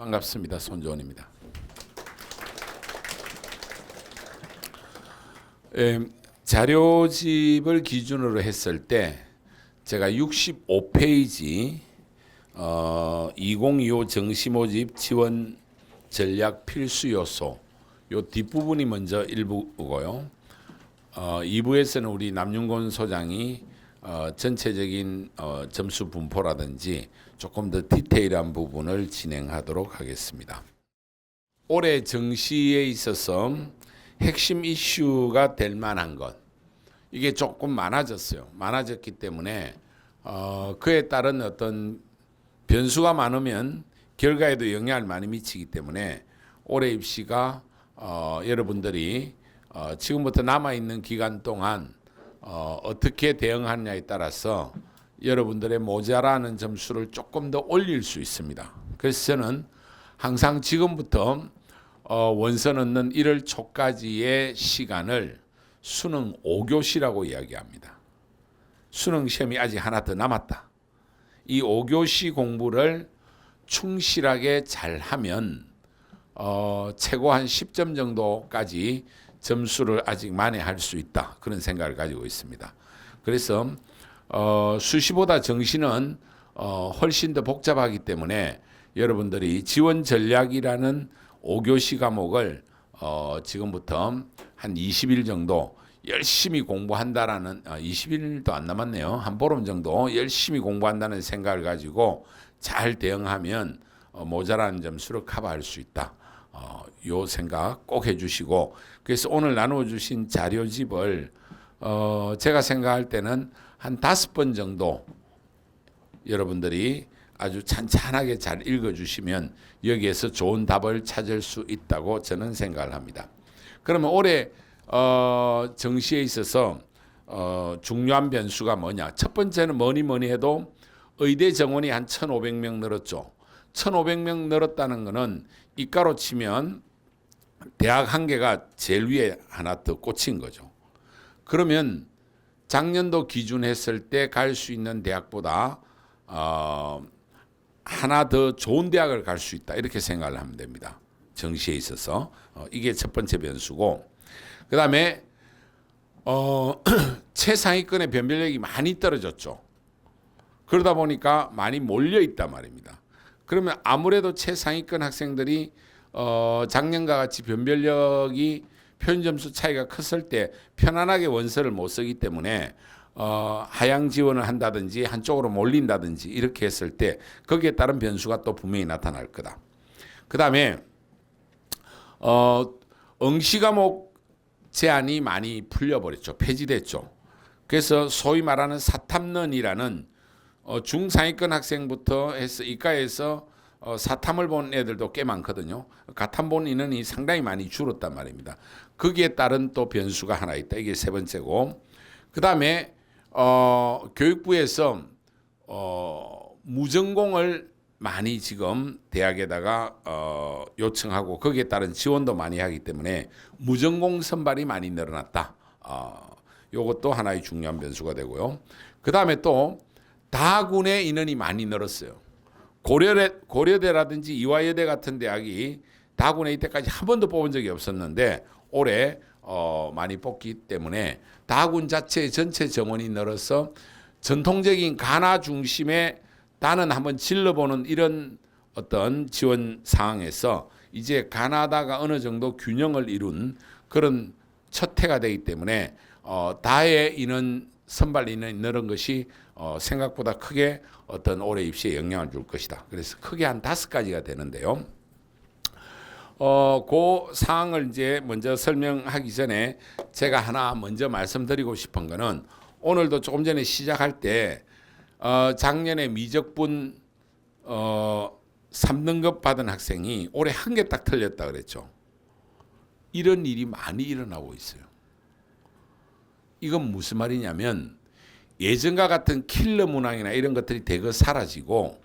반갑습니다. 손조원입니다. 자료집을 기준으로 했을 때 제가 65페이지 2025 정시모집 지원 전략 필수 요소 요 뒷부분이 먼저 1부고요. 2부에서는 우리 남윤곤 소장이 전체적인 점수 분포라든지 조금 더 디테일한 부분을 진행하도록 하겠습니다. 올해 정시에 있어서 핵심 이슈가 될 만한 것 이게 조금 많아졌어요. 많아졌기 때문에 그에 따른 어떤 변수가 많으면 결과에도 영향을 많이 미치기 때문에 올해 입시가 여러분들이 지금부터 남아있는 기간 동안 어떻게 대응하느냐에 따라서 여러분들의 모자라는 점수를 조금 더 올릴 수 있습니다. 그래서 저는 항상 지금부터 원서 넣는 1월 초까지의 시간을 수능 5교시라고 이야기합니다. 수능 시험이 아직 하나 더 남았다. 이 5교시 공부를 충실하게 잘하면 최고 한 10점 정도까지 점수를 아직 만회할 수 있다. 그런 생각을 가지고 있습니다. 그래서 수시보다 정시는 훨씬 더 복잡하기 때문에 여러분들이 지원 전략이라는 5교시 과목을 지금부터 한 20일 정도 열심히 공부한다라는 20일도 안 남았네요. 한 보름 정도 열심히 공부한다는 생각을 가지고 잘 대응하면 모자라는 점수를 커버할 수 있다. 요 생각 꼭 해주시고 그래서 오늘 나눠주신 자료집을 제가 생각할 때는 한 5번 정도 여러분들이 아주 찬찬하게 잘 읽어주시면 여기에서 좋은 답을 찾을 수 있다고 저는 생각을 합니다. 그러면 올해 정시에 있어서 중요한 변수가 뭐냐? 첫 번째는 뭐니 해도 의대 정원이 한 1,500명 늘었죠. 1,500명 늘었다는 것은 이과로 치면 대학 한 개가 제일 위에 하나 더 꽂힌 거죠. 그러면 작년도 기준했을 때 갈 수 있는 대학보다 하나 더 좋은 대학을 갈 수 있다. 이렇게 생각을 하면 됩니다. 정시에 있어서. 이게 첫 번째 변수고 그 다음에 최상위권의 변별력이 많이 떨어졌죠. 그러다 보니까 많이 몰려있단 말입니다. 그러면 아무래도 최상위권 학생들이 작년과 같이 변별력이 표준점수 차이가 컸을 때 편안하게 원서를 못 쓰기 때문에 하향 지원을 한다든지 한쪽으로 몰린다든지 이렇게 했을 때 거기에 따른 변수가 또 분명히 나타날 거다. 그 다음에 응시 과목 제한이 많이 풀려버렸죠. 폐지됐죠. 그래서 소위 말하는 사탐런이라는 중상위권 학생부터 해서 이과에서 사탐을 본 애들도 꽤 많거든요. 가탐 본 인원이 상당히 많이 줄었단 말입니다. 거기에 따른 또 변수가 하나 있다. 이게 세 번째고 그 다음에 교육부에서 무전공을 많이 지금 대학에다가 요청하고 거기에 따른 지원도 많이 하기 때문에 무전공 선발이 많이 늘어났다. 이것도 하나의 중요한 변수가 되고요. 그 다음에 또 다군의 인원이 많이 늘었어요. 고려대라든지 이화여대 같은 대학이 다군에 이때까지 한 번도 뽑은 적이 없었는데 올해 많이 뽑기 때문에 다군 자체의 전체 정원이 늘어서 전통적인 가나 중심의 단은 한번 질러보는 이런 어떤 지원 상황에서 이제 가나다가 어느 정도 균형을 이룬 그런 첫 해가 되기 때문에 다의 인원 선발 인원이 늘은 것이 생각보다 크게 어떤 올해 입시에 영향을 줄 것이다. 그래서 크게 한 5가지가 되는데요. 그 사항을 이제 먼저 설명하기 전에 제가 하나 먼저 말씀드리고 싶은 거는 오늘도 조금 전에 시작할 때 작년에 미적분 3등급 받은 학생이 올해 한 개 딱 틀렸다 그랬죠. 이런 일이 많이 일어나고 있어요. 이건 무슨 말이냐면 예전과 같은 킬러 문항이나 이런 것들이 대거 사라지고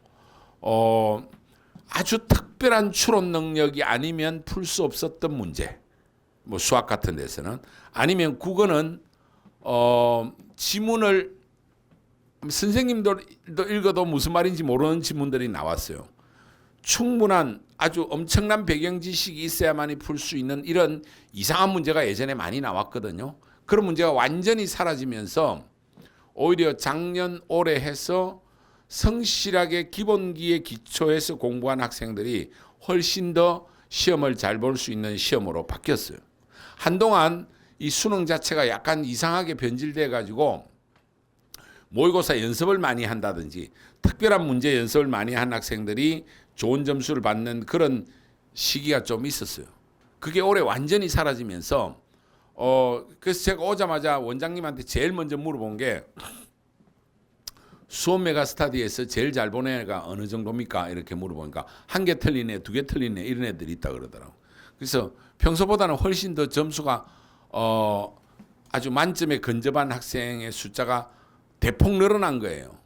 아주 특별한 추론 능력이 아니면 풀 수 없었던 문제, 뭐 수학 같은 데서는 아니면 국어는 지문을 선생님도 읽어도 무슨 말인지 모르는 지문들이 나왔어요. 충분한 아주 엄청난 배경 지식이 있어야만이 풀 수 있는 이런 이상한 문제가 예전에 많이 나왔거든요. 그런 문제가 완전히 사라지면서 오히려 작년 올해 해서 성실하게 기본기에 기초해서 공부한 학생들이 훨씬 더 시험을 잘 볼 수 있는 시험으로 바뀌었어요. 한동안 이 수능 자체가 약간 이상하게 변질돼 가지고 모의고사 연습을 많이 한다든지 특별한 문제 연습을 많이 한 학생들이 좋은 점수를 받는 그런 시기가 좀 있었어요. 그게 올해 완전히 사라지면서 그래서 제가 오자마자 원장님한테 제일 먼저 물어본 게 수험 메가스터디에서 제일 잘 본 애가 어느 정도입니까? 이렇게 물어보니까 한 개 틀린 애, 두 개 틀린 애 이런 애들이 있다 그러더라고. 그래서 평소보다는 훨씬 더 점수가 아주 만점에 근접한 학생의 숫자가 대폭 늘어난 거예요.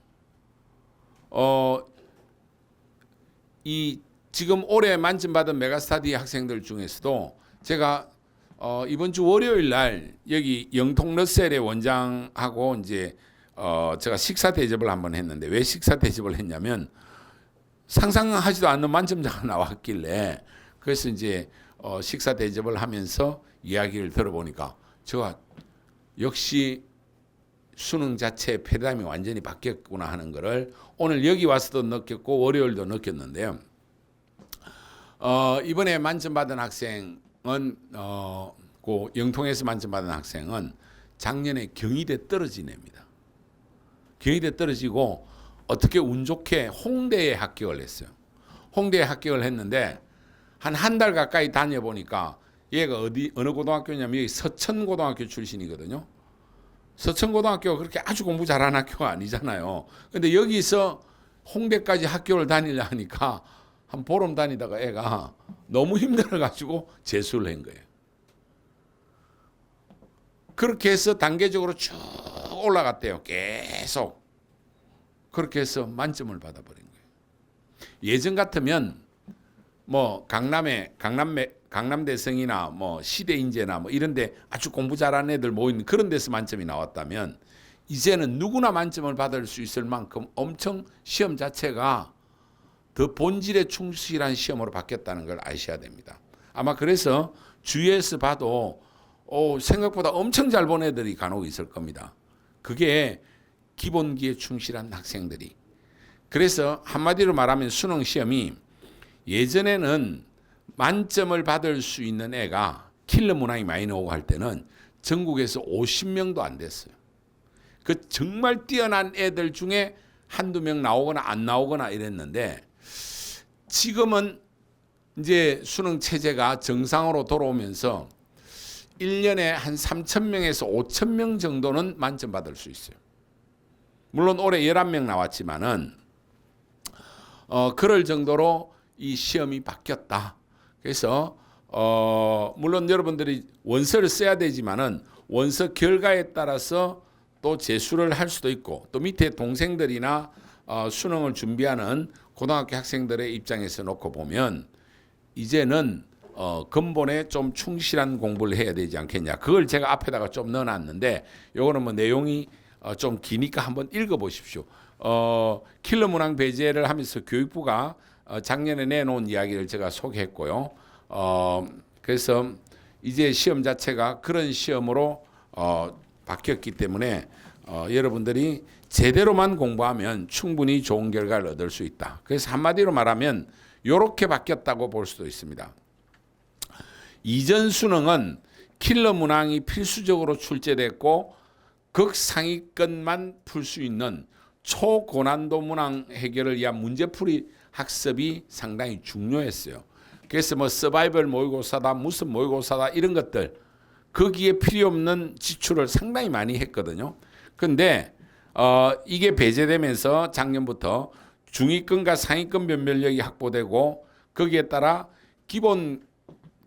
이 지금 올해 만점 받은 메가스터디 학생들 중에서도 제가 이번 주 월요일 날 여기 영통 러셀의 원장하고 이제 제가 식사 대접을 한번 했는데 왜 식사 대접을 했냐면 상상하지도 않는 만점자가 나왔길래 그래서 이제 식사 대접을 하면서 이야기를 들어보니까 제가 역시 수능 자체의 패러다임이 완전히 바뀌었구나 하는 거를 오늘 여기 와서도 느꼈고 월요일도 느꼈는데요. 이번에 만점 받은 학생은 그 영통에서 만점 받은 학생은 작년에 경희대 떨어진 애입니다. 경희대 떨어지고 어떻게 운 좋게 홍대에 합격을 했어요. 홍대에 합격을 했는데 한 달 가까이 다녀보니까 얘가 어느 고등학교냐면 여기 서천고등학교 출신이거든요. 서천고등학교가 그렇게 아주 공부 잘하는 학교가 아니잖아요. 근데 여기서 홍대까지 학교를 다니려 하니까 한 보름 다니다가 애가 너무 힘들어가지고 재수를 한 거예요. 그렇게 해서 단계적으로 쭉 올라갔대요. 계속. 그렇게 해서 만점을 받아버린 거예요. 예전 같으면 뭐 강남대성이나 뭐 시대인재나 뭐 이런데 아주 공부 잘하는 애들 모이는 그런 데서 만점이 나왔다면 이제는 누구나 만점을 받을 수 있을 만큼 엄청 시험 자체가 더 본질에 충실한 시험으로 바뀌었다는 걸 아셔야 됩니다. 아마 그래서 주위에서 봐도 생각보다 엄청 잘 본 애들이 간혹 있을 겁니다. 그게 기본기에 충실한 학생들이. 그래서 한마디로 말하면 수능 시험이 예전에는 만점을 받을 수 있는 애가 킬러 문항이 많이 나오고 할 때는 전국에서 50명도 안 됐어요. 그 정말 뛰어난 애들 중에 한두 명 나오거나 안 나오거나 이랬는데 지금은 이제 수능 체제가 정상으로 돌아오면서 1년에 한 3,000명에서 5,000명 정도는 만점 받을 수 있어요. 물론 올해 11명 나왔지만은 그럴 정도로 이 시험이 바뀌었다. 그래서 물론 여러분들이 원서를 써야 되지만은 원서 결과에 따라서 또 재수를 할 수도 있고 또 밑에 동생들이나 수능을 준비하는 고등학교 학생들의 입장에서 놓고 보면 이제는 근본에 좀 충실한 공부를 해야 되지 않겠냐. 그걸 제가 앞에다가 좀 넣어놨는데 요거는 뭐 내용이 좀 기니까 한번 읽어보십시오. 킬러 문항 배제를 하면서 교육부가 작년에 내놓은 이야기를 제가 소개했고요. 그래서 이제 시험 자체가 그런 시험으로 바뀌었기 때문에 여러분들이 제대로만 공부하면 충분히 좋은 결과를 얻을 수 있다. 그래서 한마디로 말하면 이렇게 바뀌었다고 볼 수도 있습니다. 이전 수능은 킬러 문항이 필수적으로 출제됐고 극상위권만 풀 수 있는 초고난도 문항 해결을 위한 문제풀이 학습이 상당히 중요했어요. 그래서 뭐 서바이벌 모의고사다 무슨 모의고사다 이런 것들 거기에 필요 없는 지출을 상당히 많이 했거든요. 그런데 이게 배제되면서 작년부터 중위권과 상위권 변별력이 확보되고 거기에 따라 기본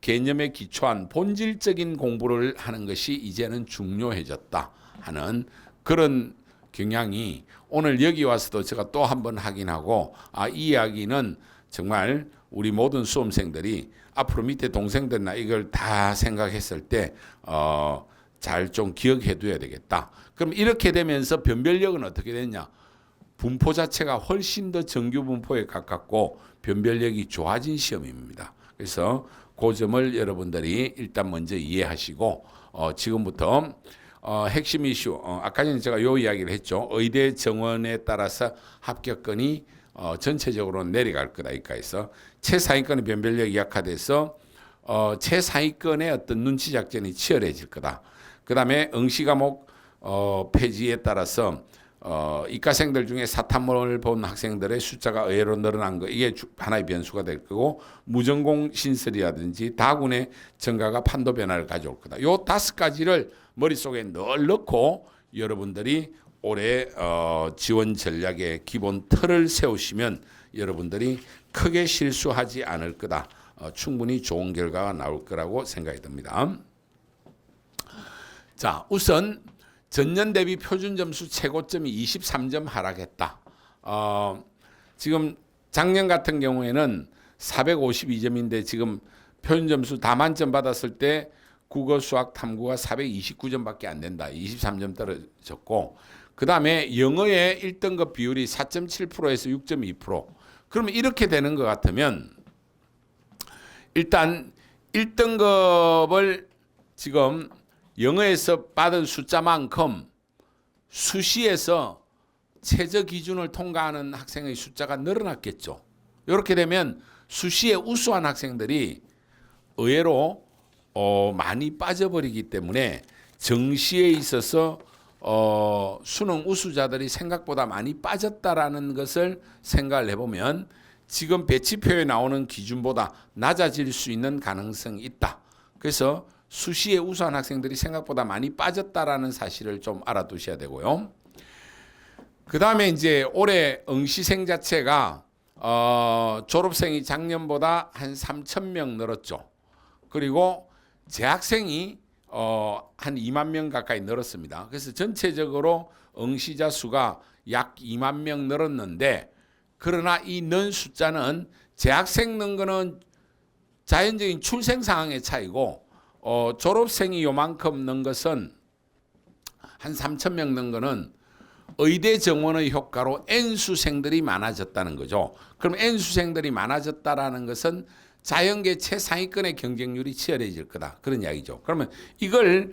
개념에 기초한 본질적인 공부를 하는 것이 이제는 중요해졌다 하는 그런 경향이 오늘 여기 와서도 제가 또 한 번 확인하고 이 이야기는 정말 우리 모든 수험생들이 앞으로 밑에 동생들이나 이걸 다 생각했을 때 잘 좀 기억해 둬야 되겠다. 그럼 이렇게 되면서 변별력은 어떻게 됐냐? 분포 자체가 훨씬 더 정규 분포에 가깝고 변별력이 좋아진 시험입니다. 그래서 그 점을 여러분들이 일단 먼저 이해하시고 지금부터 핵심 이슈 아까 전에 제가 요 이야기를 했죠. 의대 정원에 따라서 합격권이 전체적으로 내려갈 거다. 이까에서 최상위권의 변별력이 약화돼서 최상위권의 어떤 눈치 작전이 치열해질 거다. 그 다음에 응시 과목 폐지에 따라서 이과생들 중에 사탐을 본 학생들의 숫자가 의외로 늘어난 거 이게 하나의 변수가 될 거고 무전공 신설이라든지 다군의 증가가 판도 변화를 가져올 거다. 요 5가지를 머릿속에 늘 넣고 여러분들이 올해 지원 전략의 기본 틀을 세우시면 여러분들이 크게 실수하지 않을 거다. 충분히 좋은 결과가 나올 거라고 생각이 듭니다. 자, 우선 전년 대비 표준 점수 최고점이 23점 하락했다. 지금 작년 같은 경우에는 452점인데 지금 표준 점수 다 만점 받았을 때 국어, 수학, 탐구가 429점밖에 안 된다. 23점 떨어졌고 그 다음에 영어의 1등급 비율이 4.7%에서 6.2%. 그러면 이렇게 되는 것 같으면 일단 1등급을 지금 영어에서 받은 숫자만큼 수시에서 최저 기준을 통과하는 학생의 숫자가 늘어났겠죠. 이렇게 되면 수시에 우수한 학생들이 의외로 많이 빠져버리기 때문에 정시에 있어서 수능 우수자들이 생각보다 많이 빠졌다라는 것을 생각을 해보면 지금 배치표에 나오는 기준보다 낮아질 수 있는 가능성이 있다. 그래서 수시에 우수한 학생들이 생각보다 많이 빠졌다라는 사실을 좀 알아두셔야 되고요. 그 다음에 이제 올해 응시생 자체가 졸업생이 작년보다 한 3,000명 늘었죠. 그리고 재학생이 한 2만 명 가까이 늘었습니다. 그래서 전체적으로 응시자 수가 약 2만 명 늘었는데 그러나 이 는 숫자는 재학생 는 거는 자연적인 출생 상황의 차이고 졸업생이 요만큼 는 것은 한 3,000명 는 거는 의대 정원의 효과로 N수생들이 많아졌다는 거죠. 그럼 N수생들이 많아졌다라는 것은 자연계 최상위권의 경쟁률이 치열해질 거다. 그런 이야기죠. 그러면 이걸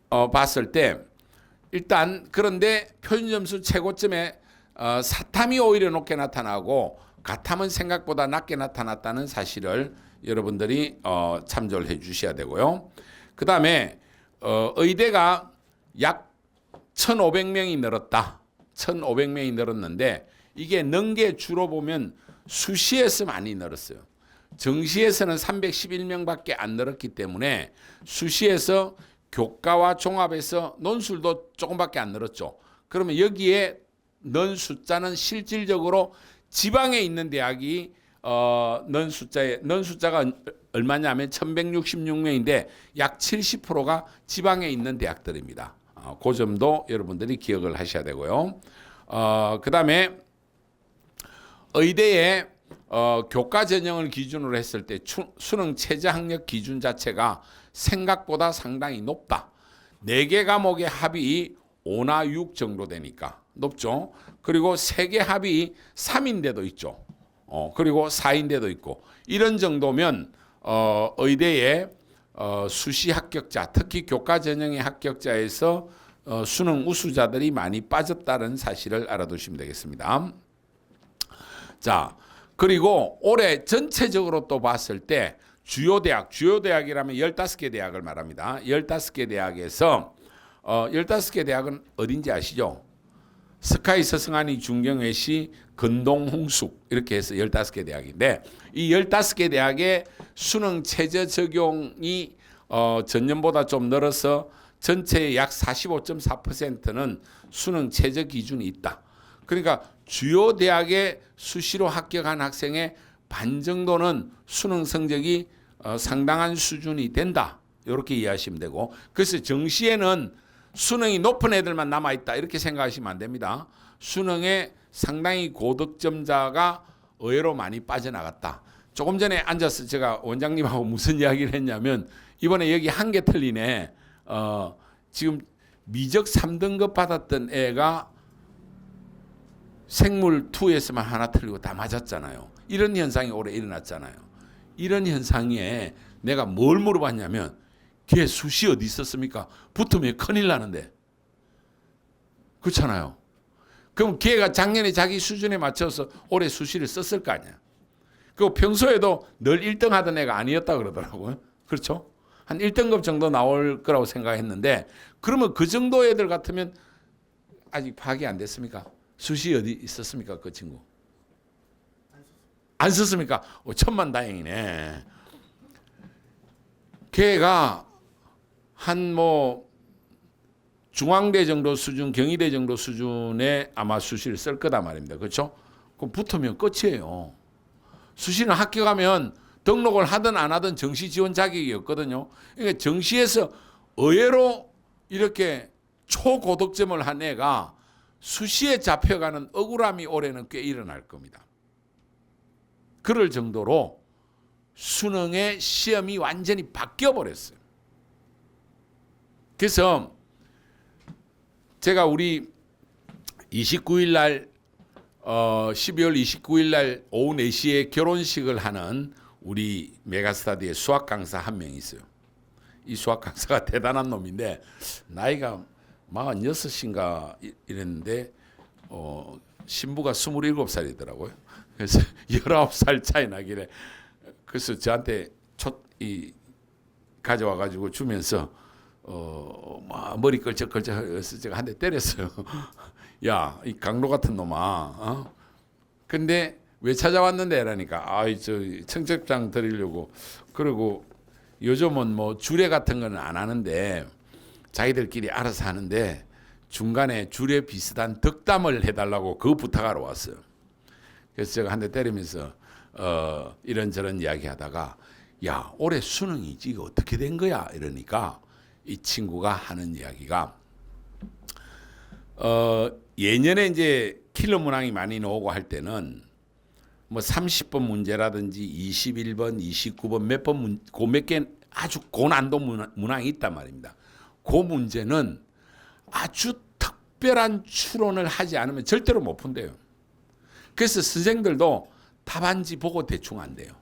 봤을 때 일단 그런데 표준점수 최고점에 사탐이 오히려 높게 나타나고 가탐은 생각보다 낮게 나타났다는 사실을 여러분들이 참조를 해 주셔야 되고요. 그 다음에 의대가 약 1,500명이 늘었다. 1,500명이 늘었는데 이게 는 게 주로 보면 수시에서 많이 늘었어요. 정시에서는 311명밖에 안 늘었기 때문에 수시에서 교과와 종합에서 논술도 조금밖에 안 늘었죠. 그러면 여기에 는 숫자는 실질적으로 지방에 있는 대학이 는 숫자가 얼마냐면 1,166명인데 약 70%가 지방에 있는 대학들입니다. 그 점도 여러분들이 기억을 하셔야 되고요. 그 다음에 의대에 교과 전형을 기준으로 했을 때 수능 최저 학력 기준 자체가 생각보다 상당히 높다. 4개 과목의 합이 5나 6 정도 되니까 높죠. 그리고 3개 합이 3인 데도 있죠. 그리고 4인 데도 있고 이런 정도면 의대의 수시 합격자 특히 교과 전형의 합격자에서 수능 우수자들이 많이 빠졌다는 사실을 알아두시면 되겠습니다. 자, 그리고 올해 전체적으로 또 봤을 때 주요 대학이라면 15개 대학을 말합니다. 15개 대학에서 15개 대학은 어딘지 아시죠? 스카이, 서승한이, 중경외시, 건동, 홍숙 이렇게 해서 15개 대학인데 이 15개 대학의 수능 최저 적용이 전년보다 좀 늘어서 전체의 약 45.4%는 수능 최저 기준이 있다. 그러니까 주요 대학의 수시로 합격한 학생의 반 정도는 수능 성적이 상당한 수준이 된다. 이렇게 이해하시면 되고 그래서 정시에는 수능이 높은 애들만 남아있다 이렇게 생각하시면 안 됩니다. 수능에 상당히 고득점자가 의외로 많이 빠져나갔다. 조금 전에 앉아서 제가 원장님하고 무슨 이야기를 했냐면 이번에 여기 한 개 틀리네. 지금 미적 3등급 받았던 애가 생물 2에서만 하나 틀리고 다 맞았잖아요. 이런 현상이 올해 일어났잖아요. 이런 현상에 내가 뭘 물어봤냐면 걔 수시 어디 있었습니까? 붙으면 큰일 나는데. 그렇잖아요. 그럼 걔가 작년에 자기 수준에 맞춰서 올해 수시를 썼을 거 아니야. 그리고 평소에도 늘 1등 하던 애가 아니었다 그러더라고요. 그렇죠? 한 1등급 정도 나올 거라고 생각했는데 그러면 그 정도 애들 같으면 아직 파악이 안 됐습니까? 수시 어디 있었습니까? 그 친구. 안 썼습니까? 천만다행이네. 걔가 한 중앙대 정도 수준, 경희대 정도 수준의 아마 수시를 쓸 거다 말입니다. 그렇죠? 그럼 붙으면 끝이에요. 수시는 학교 가면 등록을 하든 안 하든 정시 지원 자격이 없거든요. 그러니까 정시에서 의외로 이렇게 초고득점을 한 애가 수시에 잡혀가는 억울함이 올해는 꽤 일어날 겁니다. 그럴 정도로 수능의 시험이 완전히 바뀌어 버렸어요. 그래서 제가 우리 29일 날 12월 29일 날 오후 4시에 결혼식을 하는 우리 메가스터디의 수학 강사 한 명 있어요. 이 수학 강사가 대단한 놈인데 나이가 46인가 이랬는데 신부가 27살이더라고요. 그래서 19살 차이 나길래 그래서 저한테 가져와 가지고 주면서 머리 걸쩍걸쩍 해서 제가 한 대 때렸어요. 야, 이 강로 같은 놈아. 근데 왜 찾아왔는데? 라니까 저 청첩장 드리려고. 그리고 요즘은 주례 같은 거는 안 하는데 자기들끼리 알아서 하는데 중간에 주례 비슷한 덕담을 해달라고 그 부탁하러 왔어요. 그래서 제가 한 대 때리면서 이런저런 이야기하다가 야, 올해 수능이지 이거 어떻게 된 거야? 이러니까 이 친구가 하는 이야기가 예년에 이제 킬러 문항이 많이 나오고 할 때는 30번 문제라든지 21번, 29번 몇 번 몇 개 아주 고난도 문항이 있단 말입니다. 그 문제는 아주 특별한 추론을 하지 않으면 절대로 못 푼대요. 그래서 선생들도 답안지 보고 대충 안 돼요.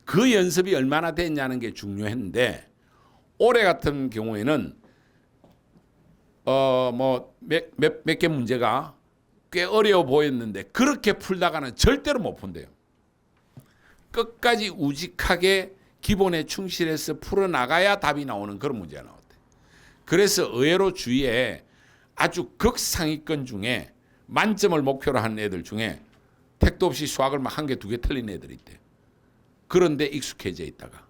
그 연습이 얼마나 됐냐는 게 중요했는데 올해 같은 경우에는 몇 개 문제가 꽤 어려워 보였는데 그렇게 풀다가는 절대로 못 푼대요. 끝까지 우직하게 기본에 충실해서 풀어나가야 답이 나오는 그런 문제가 나왔대. 그래서 의외로 주위에 아주 극상위권 중에 만점을 목표로 하는 애들 중에 택도 없이 수학을 막 1개, 2개 틀린 애들이 있대요. 그런데 익숙해져 있다가.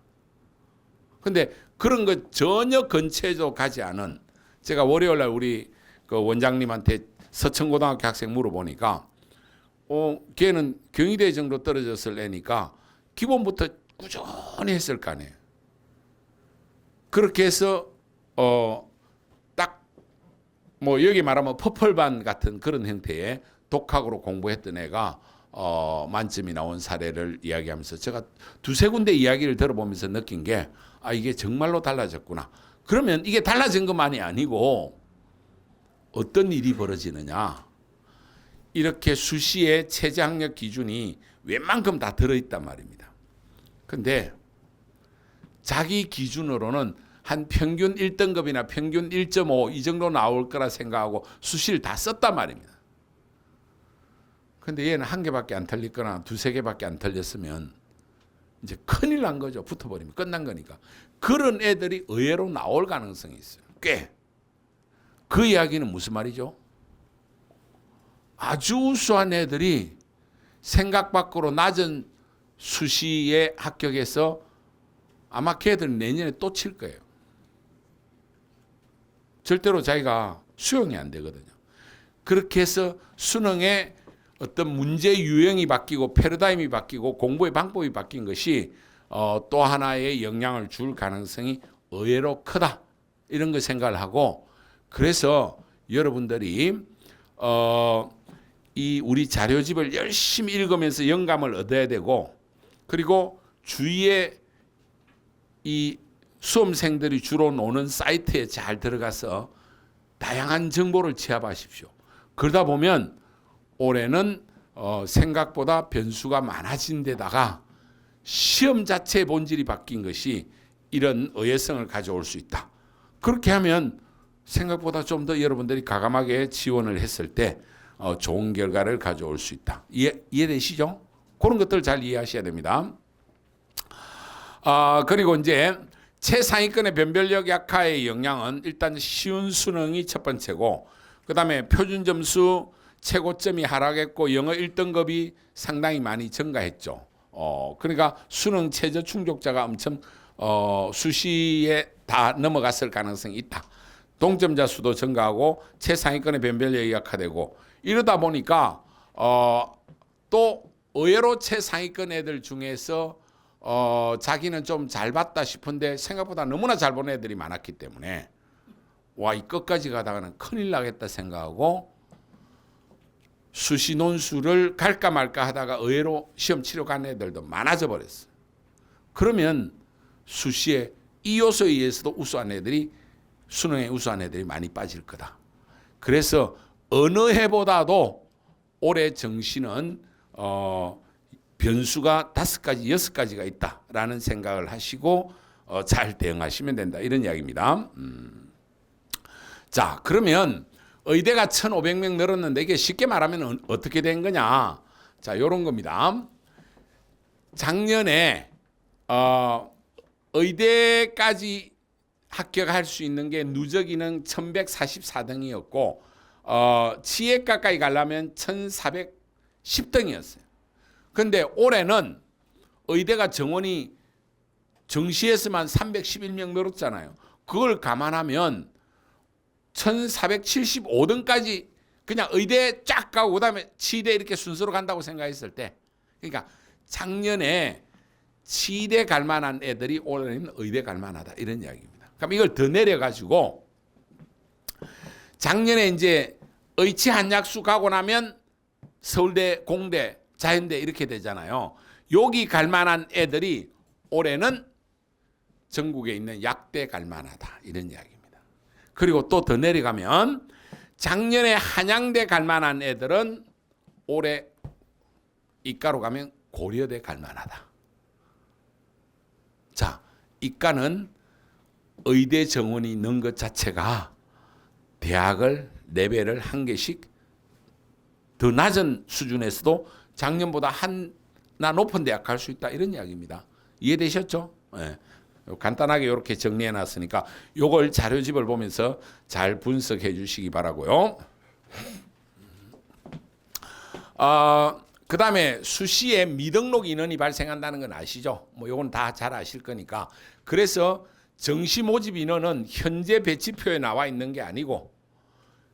근데 그런 거 전혀 근처에도 가지 않은 제가 월요일 날 우리 그 원장님한테 서천고등학교 학생 물어보니까 걔는 경희대 정도 떨어졌을 애니까 기본부터 꾸준히 했을 거 아니에요. 그렇게 해서 딱 여기 말하면 퍼플반 같은 그런 형태의 독학으로 공부했던 애가 만점이 나온 사례를 이야기하면서 제가 2-3군데 이야기를 들어보면서 느낀 게 이게 정말로 달라졌구나. 그러면 이게 달라진 것만이 아니고 어떤 일이 벌어지느냐. 이렇게 수시의 최저학력 기준이 웬만큼 다 들어있단 말입니다. 근데 자기 기준으로는 한 평균 1등급이나 평균 1.5 이 정도 나올 거라 생각하고 수시를 다 썼단 말입니다. 근데 얘는 1개밖에 안 틀렸거나 2-3개밖에 안 틀렸으면 이제 큰일 난 거죠. 붙어버리면 끝난 거니까. 그런 애들이 의외로 나올 가능성이 있어요. 꽤. 그 이야기는 무슨 말이죠? 아주 우수한 애들이 생각 밖으로 낮은 수시에 합격해서 아마 걔들은 내년에 또 칠 거예요. 절대로 자기가 수용이 안 되거든요. 그렇게 해서 수능의 어떤 문제 유형이 바뀌고 패러다임이 바뀌고 공부의 방법이 바뀐 것이 또 하나의 영향을 줄 가능성이 의외로 크다. 이런 거 생각을 하고 그래서 여러분들이 이 우리 자료집을 열심히 읽으면서 영감을 얻어야 되고 그리고 주위에 이 수험생들이 주로 노는 사이트에 잘 들어가서 다양한 정보를 취합하십시오. 그러다 보면 올해는 생각보다 변수가 많아진 데다가 시험 자체의 본질이 바뀐 것이 이런 의외성을 가져올 수 있다. 그렇게 하면 생각보다 좀 더 여러분들이 과감하게 지원을 했을 때 좋은 결과를 가져올 수 있다. 이해되시죠? 그런 것들 잘 이해하셔야 됩니다. 그리고 이제 최상위권의 변별력 약화의 영향은 일단 쉬운 수능이 첫 번째고, 그 다음에 표준 점수 최고점이 하락했고 영어 1등급이 상당히 많이 증가했죠. 그러니까 수능 최저 충족자가 엄청 수시에 다 넘어갔을 가능성이 있다. 동점자 수도 증가하고 최상위권의 변별력이 약화되고, 이러다 보니까 또 의외로 최상위권 애들 중에서 자기는 좀 잘 봤다 싶은데 생각보다 너무나 잘 본 애들이 많았기 때문에 와, 이 끝까지 가다가는 큰일 나겠다 생각하고 수시 논술을 갈까 말까 하다가 의외로 시험 치러 간 애들도 많아져 버렸어요. 그러면 수시에 이 요소에 의해서도 우수한 애들이, 수능에 우수한 애들이 많이 빠질 거다. 그래서 어느 해보다도 올해 정시는 변수가 5가지, 6가지가 있다라는 생각을 하시고 잘 대응하시면 된다. 이런 이야기입니다. 자, 그러면 의대가 1,500명 늘었는데 이게 쉽게 말하면 어떻게 된 거냐? 자, 요런 겁니다. 작년에 의대까지 합격할 수 있는 게 누적이는 1,144등이었고 치액 가까이 가려면 1,410등이었어요. 그런데 올해는 의대가 정원이 정시에서만 311명 늘었잖아요. 그걸 감안하면 1,475등까지 그냥 의대 쫙 가고 그다음에 치대 이렇게 순서로 간다고 생각했을 때, 그러니까 작년에 치대 갈 만한 애들이 올해는 의대 갈 만하다, 이런 이야기입니다. 그럼 이걸 더 내려가지고 작년에 이제 의치 한약수 가고 나면 서울대, 공대, 자연대 이렇게 되잖아요. 여기 갈 만한 애들이 올해는 전국에 있는 약대 갈 만하다, 이런 이야기입니다. 그리고 또 더 내려가면 작년에 한양대 갈 만한 애들은 올해 이과로 가면 고려대 갈 만하다. 자, 이과는 의대 정원이 는 것 자체가 대학을 레벨을 한 개씩 더 낮은 수준에서도 작년보다 하나 높은 대학 갈 수 있다, 이런 이야기입니다. 이해되셨죠? 네. 간단하게 이렇게 정리해 놨으니까 요걸 자료집을 보면서 잘 분석해 주시기 바라고요. 그 다음에 수시에 미등록 인원이 발생한다는 건 아시죠? 뭐 요건 다 잘 아실 거니까. 그래서 정시 모집 인원은 현재 배치표에 나와 있는 게 아니고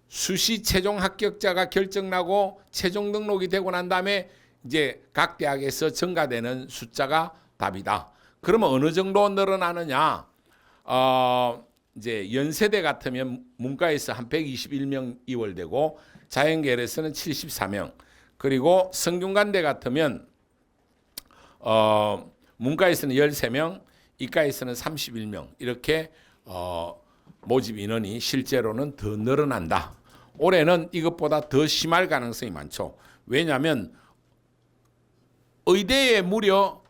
수시 최종 합격자가 결정나고 최종 등록이 되고 난 다음에 이제 각 대학에서 증가되는 숫자가 답이다. 그러면 어느 정도 늘어나느냐? 이제 연세대 같으면 문과에서 한 121명 이월되고 자연계열에서는 74명. 그리고 성균관대 같으면 문과에서는 13명, 이과에서는 31명. 이렇게 모집 인원이 실제로는 더 늘어난다. 올해는 이것보다 더 심할 가능성이 많죠. 왜냐하면 의대에 무려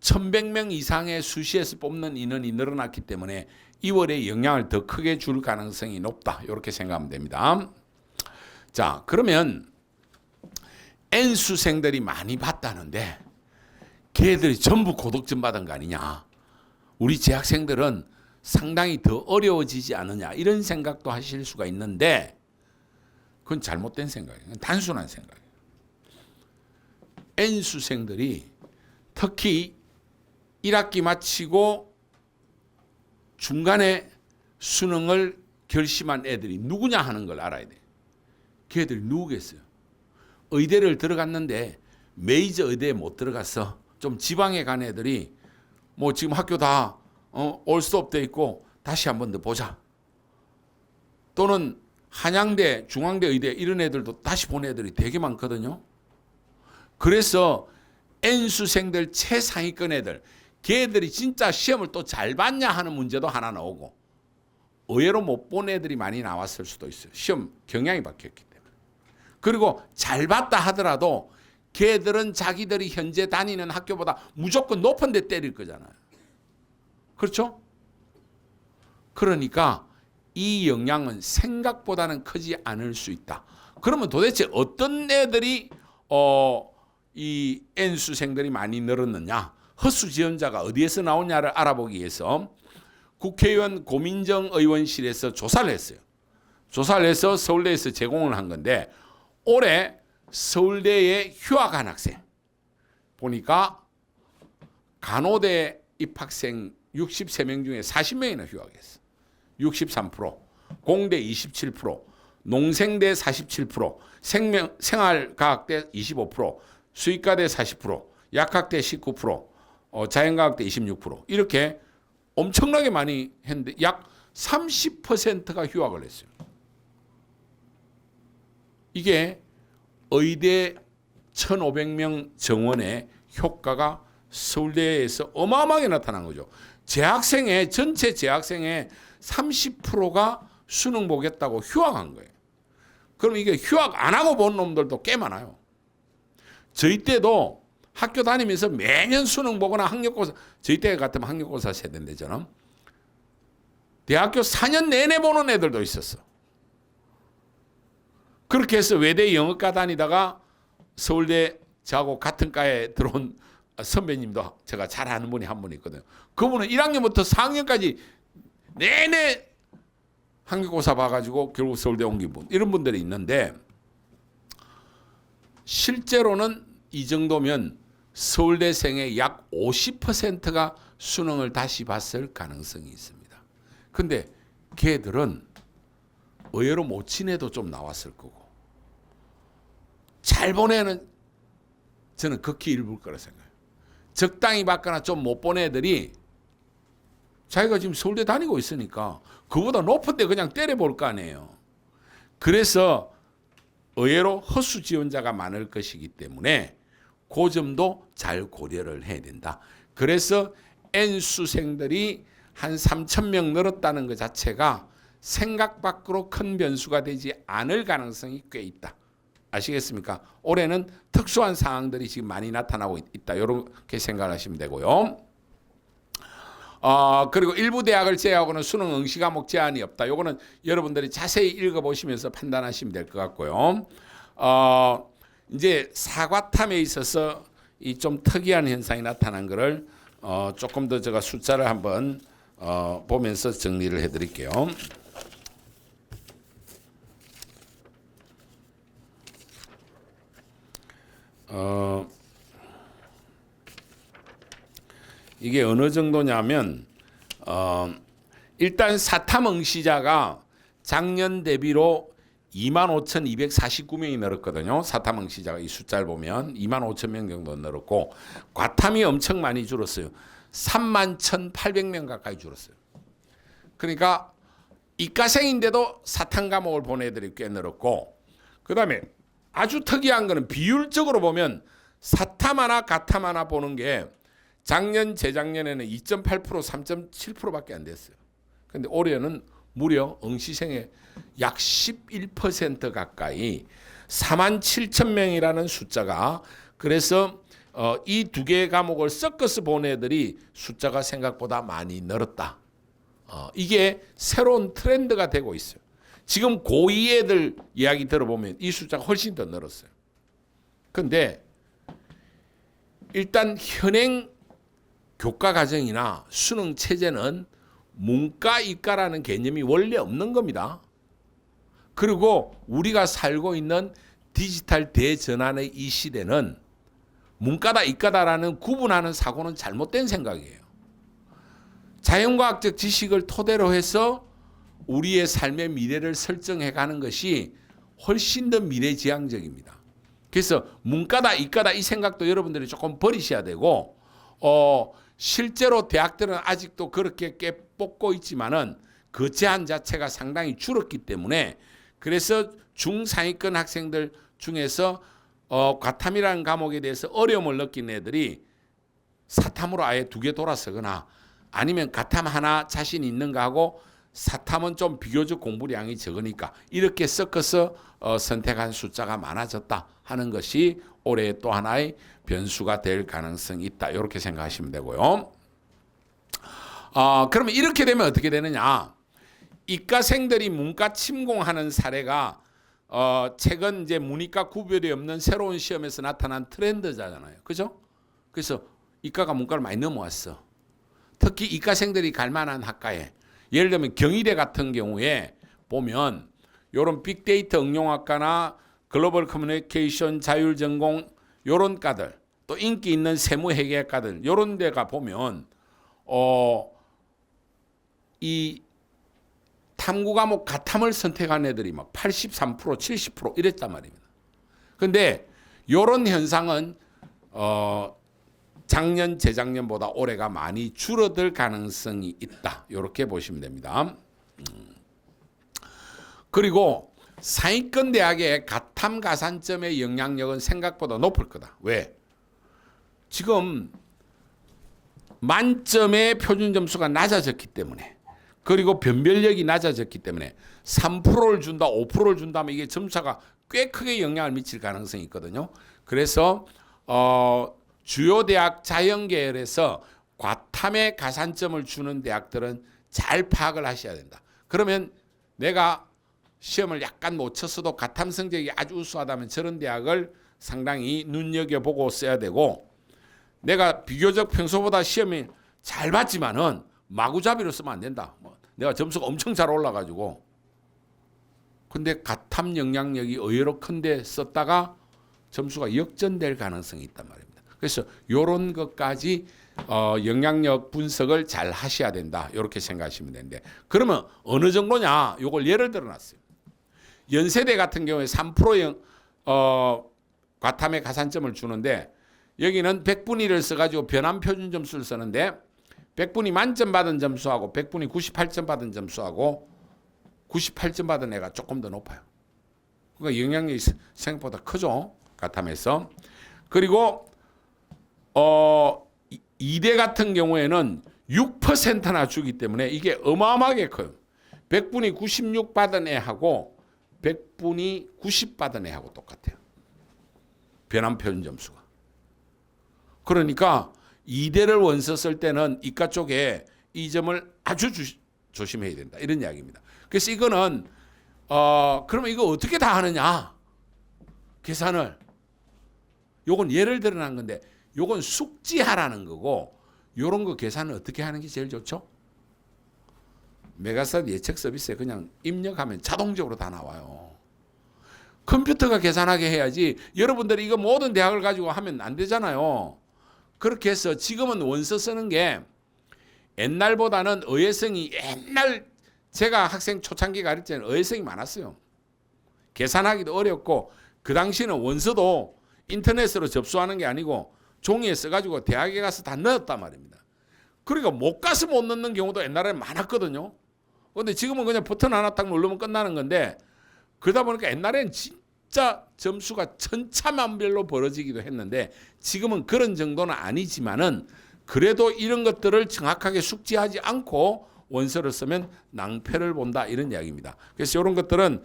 1,100명 이상의 수시에서 뽑는 인원이 늘어났기 때문에 2월에 영향을 더 크게 줄 가능성이 높다, 이렇게 생각하면 됩니다. 자, 그러면 N수생들이 많이 봤다는데 걔들이 전부 고득점 받은 거 아니냐, 우리 재학생들은 상당히 더 어려워지지 않느냐, 이런 생각도 하실 수가 있는데 그건 잘못된 생각이에요. 단순한 생각이에요. N수생들이 특히 1학기 마치고 중간에 수능을 결심한 애들이 누구냐 하는 걸 알아야 돼. 걔들이 누구겠어요? 의대를 들어갔는데 메이저 의대에 못 들어갔어. 좀 지방에 간 애들이 뭐 지금 학교 다 올 수업 돼 있고 다시 한 번 더 보자. 또는 한양대, 중앙대 의대 이런 애들도 다시 본 애들이 되게 많거든요. 그래서 N수생들 최상위권 애들, 걔들이 진짜 시험을 또 잘 봤냐 하는 문제도 하나 나오고 의외로 못 본 애들이 많이 나왔을 수도 있어요. 시험 경향이 바뀌었기 때문에. 그리고 잘 봤다 하더라도 걔들은 자기들이 현재 다니는 학교보다 무조건 높은 데 때릴 거잖아요. 그렇죠? 그러니까 이 영향은 생각보다는 크지 않을 수 있다. 그러면 도대체 어떤 애들이 이 N수생들이 많이 늘었느냐? 허수 지원자가 어디에서 나오냐를 알아보기 위해서 국회의원 고민정 의원실에서 조사를 했어요. 조사를 해서 서울대에서 제공을 한 건데 올해 서울대에 휴학한 학생 보니까 간호대 입학생 63명 중에 40명이나 휴학했어. 63%, 공대 27%, 농생대 47%, 생활과학대 25%, 수의과대 40%, 약학대 19%, 자연과학대 26% 이렇게 엄청나게 많이 했는데 약 30%가 휴학을 했어요. 이게 의대 1,500명 정원의 효과가 서울대에서 어마어마하게 나타난 거죠. 전체 재학생의 30%가 수능 보겠다고 휴학한 거예요. 그럼 이게 휴학 안 하고 본 놈들도 꽤 많아요. 저희 때도 학교 다니면서 매년 수능 보거나 학력고사, 저희 때 같으면 학력고사 세대인데처럼 대학교 4년 내내 보는 애들도 있었어. 그렇게 해서 외대 영어과 다니다가 서울대 저하고 같은 과에 들어온 선배님도 제가 잘 아는 분이 한 분 있거든요. 그분은 1학년부터 4학년까지 내내 학력고사 봐가지고 결국 서울대 옮긴 분, 이런 분들이 있는데 실제로는 이 정도면 서울대생의 약 50%가 수능을 다시 봤을 가능성이 있습니다. 근데 걔들은 의외로 못 친 애도 좀 나왔을 거고 잘 본 애는 저는 극히 일부일 거라 생각해요. 적당히 봤거나 좀 못 본 애들이 자기가 지금 서울대 다니고 있으니까 그보다 높은 데 그냥 때려볼 거 아니에요. 그래서 의외로 허수 지원자가 많을 것이기 때문에 그 점도 잘 고려를 해야 된다. 그래서 N수생들이 한 3,000명 늘었다는 것 자체가 생각 밖으로 큰 변수가 되지 않을 가능성이 꽤 있다. 아시겠습니까? 올해는 특수한 상황들이 지금 많이 나타나고 있다. 이렇게 생각하시면 되고요. 그리고 일부 대학을 제외하고는 수능 응시 과목 제한이 없다. 요거는 여러분들이 자세히 읽어보시면서 판단하시면 될 것 같고요. 이제 사과탐에 있어서 이 좀 특이한 현상이 나타난 것을 조금 더 제가 숫자를 한번 보면서 정리를 해드릴게요. 이게 어느 정도냐면 일단 사탐 응시자가 작년 대비로 25,249명이 늘었거든요. 사탐 응시자가 이 숫자를 보면 25,000명 정도 늘었고 과탐이 엄청 많이 줄었어요. 31,800명 가까이 줄었어요. 그러니까 이과생인데도 사탐 과목을 본 애들이 꽤 늘었고 그다음에 아주 특이한 거는 비율적으로 보면 사탐 하나 과탐 하나 보는 게 작년 재작년에는 2.8% 3.7%밖에 안 됐어요. 근데 올해는 무려 응시생의 약 11% 가까이 47,000명이라는 숫자가 그래서 이 두 개의 과목을 섞어서 본 애들이 숫자가 생각보다 많이 늘었다. 이게 새로운 트렌드가 되고 있어요. 지금 고2 애들 이야기 들어보면 이 숫자가 훨씬 더 늘었어요. 근데 일단 현행 교과 과정이나 수능 체제는 문과, 이과라는 개념이 원래 없는 겁니다. 그리고 우리가 살고 있는 디지털 대전환의 이 시대는 문과다, 이과다라는 구분하는 사고는 잘못된 생각이에요. 자연과학적 지식을 토대로 해서 우리의 삶의 미래를 설정해 가는 것이 훨씬 더 미래지향적입니다. 그래서 문과다, 이과다 이 생각도 여러분들이 조금 버리셔야 되고 실제로 대학들은 아직도 그렇게 꽤 뽑고 있지만은 그 제한 자체가 상당히 줄었기 때문에 그래서 중상위권 학생들 중에서 과탐이라는 과목에 대해서 어려움을 느낀 애들이 사탐으로 아예 두 개 돌아서거나 아니면 가탐 하나 자신 있는가 하고 사탐은 좀 비교적 공부량이 적으니까 이렇게 섞어서 선택한 숫자가 많아졌다 하는 것이 올해 또 하나의 변수가 될 가능성이 있다. 이렇게 생각하시면 되고요. 그러면 이렇게 되면 어떻게 되느냐? 이과생들이 문과 침공하는 사례가 최근 이제 문이과 구별이 없는 새로운 시험에서 나타난 트렌드잖아요. 그죠? 그래서 이과가 문과를 많이 넘어왔어. 특히 이과생들이 갈 만한 학과에 예를 들면 경희대 같은 경우에 보면 이런 빅데이터 응용학과나 글로벌 커뮤니케이션 자율전공 이런 과들 또 인기 있는 세무회계과들 이런 데가 보면 이 탐구 과목 가탐을 선택한 애들이 막 83%, 70% 이랬단 말입니다. 근데 이런 현상은 작년, 재작년보다 올해가 많이 줄어들 가능성이 있다. 이렇게 보시면 됩니다. 그리고 상위권 대학의 가탐 가산점의 영향력은 생각보다 높을 거다. 왜? 지금 만점의 표준 점수가 낮아졌기 때문에 그리고 변별력이 낮아졌기 때문에 3%를 준다, 5%를 준다면 이게 점차가 꽤 크게 영향을 미칠 가능성이 있거든요. 그래서 주요 대학 자연계열에서 과탐의 가산점을 주는 대학들은 잘 파악을 하셔야 된다. 그러면 내가 시험을 약간 못 쳤어도 가탐 성적이 아주 우수하다면 저런 대학을 상당히 눈여겨보고 써야 되고 내가 비교적 평소보다 시험이 잘 봤지만은 마구잡이로 쓰면 안 된다. 내가 점수가 엄청 잘 올라가지고 근데 가탐 영향력이 의외로 큰데 썼다가 점수가 역전될 가능성이 있단 말입니다. 그래서 이런 것까지 영향력 분석을 잘 하셔야 된다. 이렇게 생각하시면 되는데 그러면 어느 정도냐? 이걸 예를 들어놨어요. 연세대 같은 경우에 3% 과탐의 가산점을 주는데 여기는 100분위를 써가지고 변환 표준 점수를 쓰는데 100분위 만점 받은 점수하고 100분위 98점 받은 점수하고 98점 받은 애가 조금 더 높아요. 그러니까 영향력이 생각보다 크죠. 가탐에서. 그리고 이대 같은 경우에는 6%나 주기 때문에 이게 어마어마하게 커요. 100분위 96 받은 애하고 100분위 90 받은 애하고 똑같아요. 변환 표준 점수가. 그러니까 이대를 원서 쓸 때는 이과 쪽에 이 점을 아주 조심해야 된다. 이런 이야기입니다. 그래서 이거는 그러면 이거 어떻게 다 하느냐? 계산을. 요건 예를 들어 난 건데 요건 숙지하라는 거고 요런 거 계산을 어떻게 하는 게 제일 좋죠? 메가스터디 예측 서비스에 그냥 입력하면 자동적으로 다 나와요. 컴퓨터가 계산하게 해야지 여러분들이 이거 모든 대학을 가지고 하면 안 되잖아요. 그렇게 해서 지금은 원서 쓰는 게 옛날보다는 의외성이 옛날 제가 학생 초창기 가르칠 때는 의외성이 많았어요. 계산하기도 어렵고 그 당시에는 원서도 인터넷으로 접수하는 게 아니고 종이에 써가지고 대학에 가서 다 넣었단 말입니다. 그러니까 못 가서 못 넣는 경우도 옛날에는 많았거든요. 그런데 지금은 그냥 버튼 하나 딱 누르면 끝나는 건데 그러다 보니까 옛날에는 진짜 점수가 천차만별로 벌어지기도 했는데 지금은 그런 정도는 아니지만은 그래도 이런 것들을 정확하게 숙지하지 않고 원서를 쓰면 낭패를 본다 이런 이야기입니다. 그래서 이런 것들은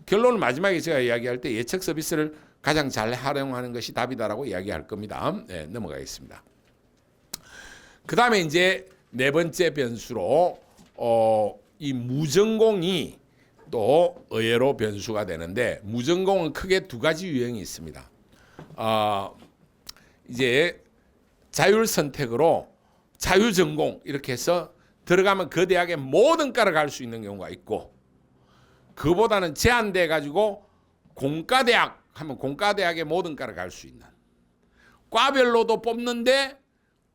결론을 마지막에 제가 이야기할 때 예측 서비스를 가장 잘 활용하는 것이 답이다라고 이야기할 겁니다. 네, 넘어가겠습니다. 그 다음에 이제 네 번째 변수로 이 무전공이 또 의외로 변수가 되는데 무전공은 크게 두 가지 유형이 있습니다. 이제 자율 선택으로 자유전공 이렇게 해서 들어가면 그 대학의 모든 과를 갈 수 있는 경우가 있고 그보다는 제한돼 가지고 공과대학 하면 공과대학의 모든 과를 갈 수 있는 과별로도 뽑는데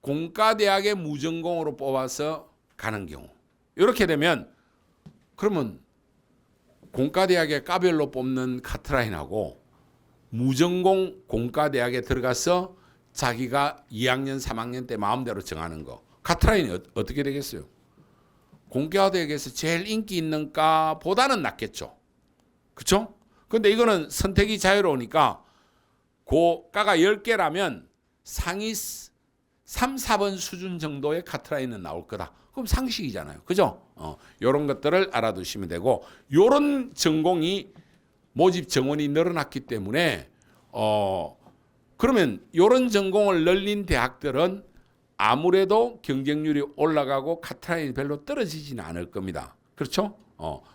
공과대학의 무전공으로 뽑아서 가는 경우 이렇게 되면 그러면 공과대학의 과별로 뽑는 카트라인하고 무전공 공과대학에 들어가서 자기가 2학년 3학년 때 마음대로 정하는 거 카트라인이 어떻게 되겠어요? 공과대학에서 제일 인기 있는 과보다는 낫겠죠. 그렇죠? 근데 이거는 선택이 자유로우니까 그 과가 10개라면 상위 3, 4번 수준 정도의 카트라인은 나올 거다. 그럼 상식이잖아요. 그죠? 이런 것들을 알아두시면 되고, 이런 전공이 모집 정원이 늘어났기 때문에 그러면 이런 전공을 늘린 대학들은 아무래도 경쟁률이 올라가고 카트라인이 별로 떨어지지는 않을 겁니다. 그렇죠?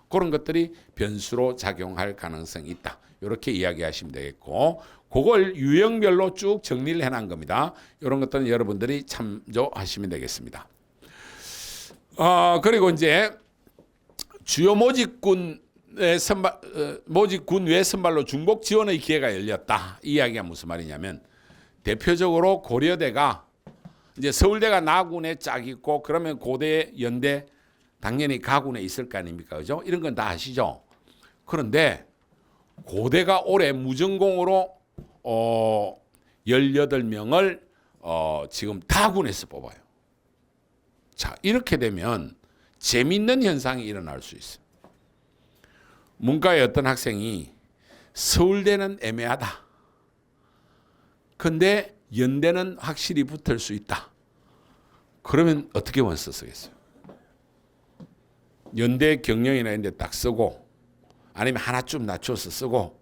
그런 것들이 변수로 작용할 가능성이 있다. 이렇게 이야기하시면 되겠고, 그걸 유형별로 쭉 정리를 해놓은 겁니다. 이런 것들은 여러분들이 참조하시면 되겠습니다. 그리고 이제 주요 모집군 외 선발로 중복 지원의 기회가 열렸다. 이 이야기가 무슨 말이냐면, 대표적으로 고려대가 이제 서울대가 나군에 쫙 있고, 그러면 고대, 연대 당연히 가군에 있을 거 아닙니까? 그죠? 이런 건 다 아시죠? 그런데 고대가 올해 무전공으로 18명을 지금 다군에서 뽑아요. 자, 이렇게 되면 재밌는 현상이 일어날 수 있어요. 문과의 어떤 학생이 서울대는 애매하다. 근데 연대는 확실히 붙을 수 있다. 그러면 어떻게 원서 쓰겠어요? 연대 경영이나 이런 데 딱 쓰고, 아니면 하나 좀 낮춰서 쓰고,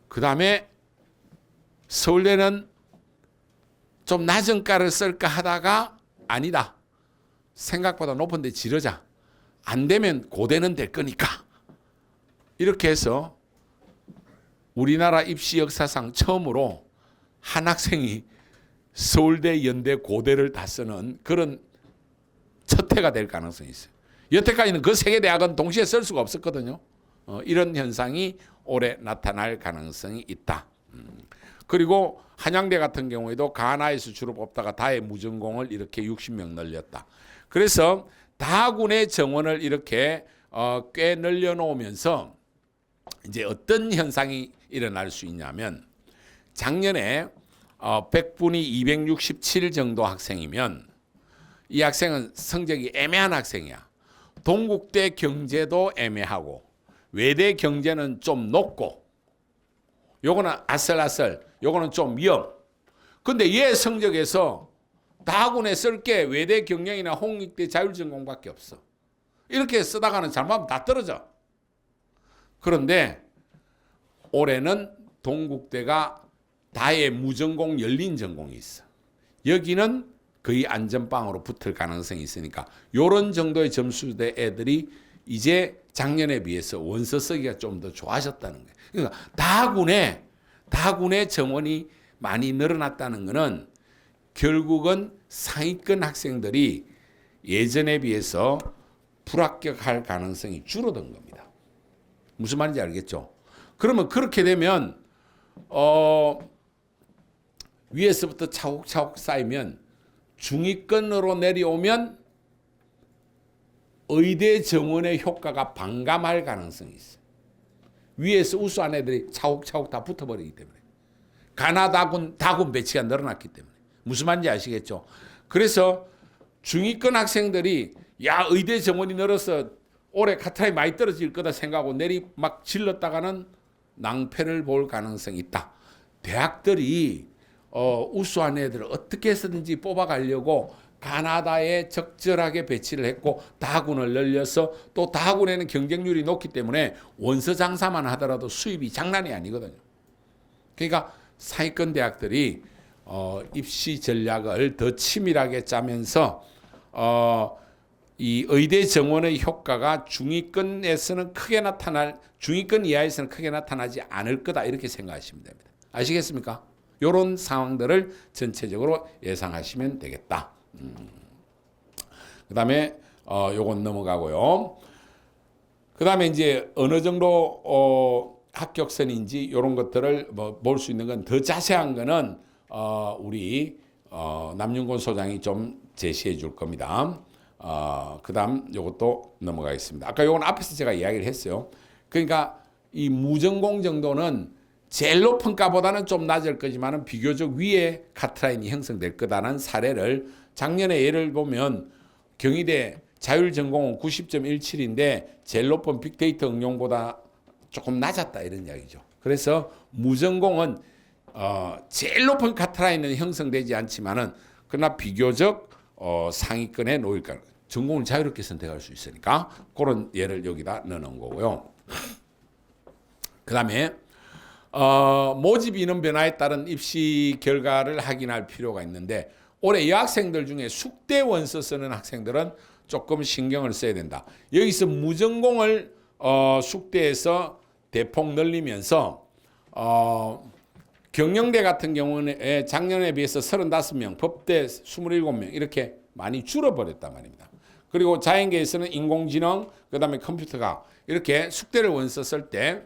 그 다음에 서울대는 좀 낮은 과를 쓸까 하다가 아니다. 생각보다 높은 데 지르자. 안 되면 고대는 될 거니까. 이렇게 해서 우리나라 입시 역사상 처음으로 한 학생이 서울대, 연대, 고대를 다 쓰는 그런 첫 해가 될 가능성이 있어요. 여태까지는 그 세 개 대학은 동시에 쓸 수가 없었거든요. 이런 현상이 올해 나타날 가능성이 있다. 그리고 한양대 같은 경우에도 가나에서 주로 뽑다가 다의 무전공을 이렇게 60명 늘렸다. 그래서 다군의 정원을 이렇게 꽤 늘려놓으면서 이제 어떤 현상이 일어날 수 있냐면, 작년에 100분이 267 정도 학생이면 이 학생은 성적이 애매한 학생이야. 동국대 경제도 애매하고 외대 경제는 좀 높고, 요거는 아슬아슬, 요거는 좀 영. 근데 얘 성적에서 다군에 쓸 게 외대 경영이나 홍익대 자율전공밖에 없어. 이렇게 쓰다가는 잘못하면 다 떨어져. 그런데 올해는 동국대가 다의 무전공 열린 전공이 있어. 여기는 거의 안전빵으로 붙을 가능성이 있으니까 이런 정도의 점수대 애들이 이제 작년에 비해서 원서 쓰기가 좀 더 좋아졌다는 거예요. 그러니까 다군의 정원이 많이 늘어났다는 것은 결국은 상위권 학생들이 예전에 비해서 불합격할 가능성이 줄어든 겁니다. 무슨 말인지 알겠죠? 그러면 그렇게 되면 위에서부터 차곡차곡 쌓이면 중위권으로 내려오면 의대 정원의 효과가 반감할 가능성이 있어요. 위에서 우수한 애들이 차곡차곡 다 붙어버리기 때문에. 다군 배치가 늘어났기 때문에. 무슨 말인지 아시겠죠? 그래서 중위권 학생들이 야, 의대 정원이 늘어서 올해 카트라인이 많이 떨어질 거다 생각하고 막 질렀다가는 낭패를 볼 가능성이 있다. 대학들이 우수한 애들을 어떻게 해서든지 뽑아가려고 가나다에 적절하게 배치를 했고, 다군을 늘려서 또 다군에는 경쟁률이 높기 때문에 원서 장사만 하더라도 수입이 장난이 아니거든요. 그러니까 상위권 대학들이 입시 전략을 더 치밀하게 짜면서 이 의대 정원의 효과가 중위권 이하에서는 크게 나타나지 않을 거다, 이렇게 생각하시면 됩니다. 아시겠습니까? 이런 상황들을 전체적으로 예상하시면 되겠다. 그 다음에 요건 넘어가고요. 그 다음에 이제 어느 정도 합격선인지 이런 것들을 볼 수 있는 건, 더 자세한 거는 우리 남윤곤 소장이 좀 제시해 줄 겁니다. 그 다음 요것도 넘어가겠습니다. 아까 요건 앞에서 제가 이야기를 했어요. 그러니까 이 무전공 정도는 제일 높은 과보다는 좀 낮을 거지만 비교적 위에 카트라인이 형성될 거다라는 사례를, 작년에 예를 보면 경희대 자율전공은 90.17인데 제일 높은 빅데이터 응용보다 조금 낮았다, 이런 이야기죠. 그래서 무전공은 제일 높은 카트라인은 형성되지 않지만은 그러나 비교적 상위권에 놓일 가능성. 전공을 자유롭게 선택할 수 있으니까 그런 예를 여기다 넣어놓은 거고요. 그 다음에 모집 인원 변화에 따른 입시 결과를 확인할 필요가 있는데 올해 여학생들 중에 숙대 원서 쓰는 학생들은 조금 신경을 써야 된다. 여기서 무전공을 숙대에서 대폭 늘리면서 경영대 같은 경우는 작년에 비해서 35명, 법대 27명 이렇게 많이 줄어버렸단 말입니다. 그리고 자연계에서는 인공지능, 그 다음에 컴퓨터가 이렇게 숙대를 원서 쓸 때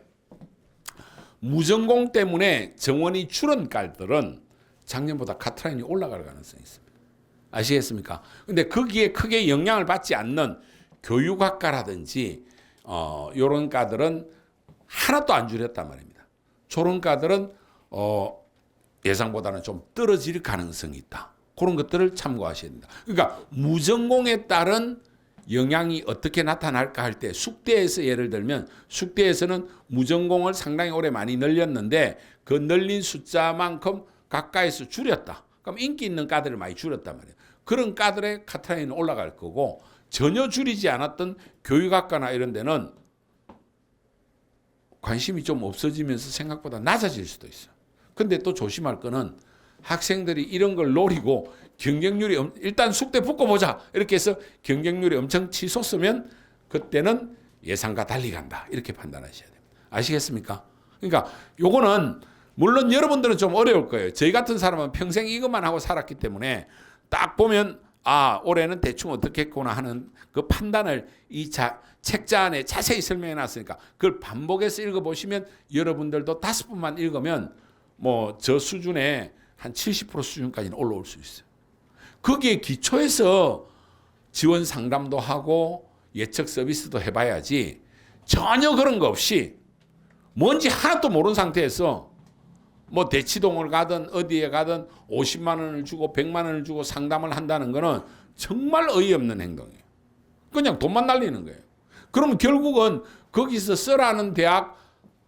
무전공 때문에 정원이 줄은 과들은 작년보다 카트라인이 올라갈 가능성이 있습니다. 아시겠습니까? 근데 거기에 크게 영향을 받지 않는 교육학과라든지 이런 과들은 하나도 안 줄였단 말입니다. 저런 과들은 예상보다는 좀 떨어질 가능성이 있다. 그런 것들을 참고하셔야 된다. 그러니까 무전공에 따른 영향이 어떻게 나타날까 할 때 숙대에서 예를 들면 숙대에서는 무전공을 상당히 오래 많이 늘렸는데 그 늘린 숫자만큼 가까이서 줄였다. 그럼 인기 있는 과들을 많이 줄였단 말이에요. 그런 과들의 카트라인은 올라갈 거고 전혀 줄이지 않았던 교육학과나 이런 데는 관심이 좀 없어지면서 생각보다 낮아질 수도 있어요. 근데 또 조심할 거는 학생들이 이런 걸 노리고 경쟁률이 일단 숙대 붙고보자 이렇게 해서 경쟁률이 엄청 치솟으면 그때는 예상과 달리 간다 이렇게 판단하셔야 됩니다. 아시겠습니까? 그러니까 요거는 물론 여러분들은 좀 어려울 거예요. 저희 같은 사람은 평생 이것만 하고 살았기 때문에 딱 보면 올해는 대충 어떻게 했구나 하는 그 판단을 이 책자 안에 자세히 설명해 놨으니까 그걸 반복해서 읽어보시면 여러분들도 5번만 읽으면 뭐 저 수준에 한 70% 수준까지는 올라올 수 있어요. 거기에 기초해서 지원 상담도 하고 예측 서비스도 해봐야지 전혀 그런 거 없이 뭔지 하나도 모르는 상태에서 뭐 대치동을 가든 어디에 가든 50만 원을 주고 100만 원을 주고 상담을 한다는 거는 정말 어이없는 행동이에요. 그냥 돈만 날리는 거예요. 그러면 결국은 거기서 쓰라는 대학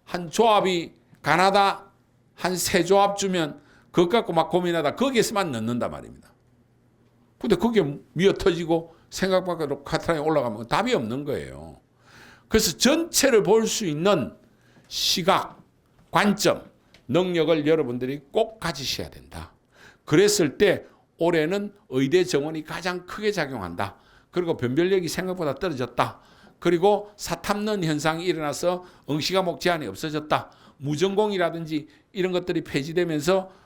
한 조합이 가나다 한 3조합 주면 그것 갖고 막 고민하다 거기에서만 넣는단 말입니다. 근데 그게 미어 터지고 생각 밖으로 카트라인이 올라가면 답이 없는 거예요. 그래서 전체를 볼 수 있는 시각, 관점, 능력을 여러분들이 꼭 가지셔야 된다. 그랬을 때 올해는 의대 정원이 가장 크게 작용한다. 그리고 변별력이 생각보다 떨어졌다. 그리고 사탐론 현상이 일어나서 응시과목 제한이 없어졌다. 무전공이라든지 이런 것들이 폐지되면서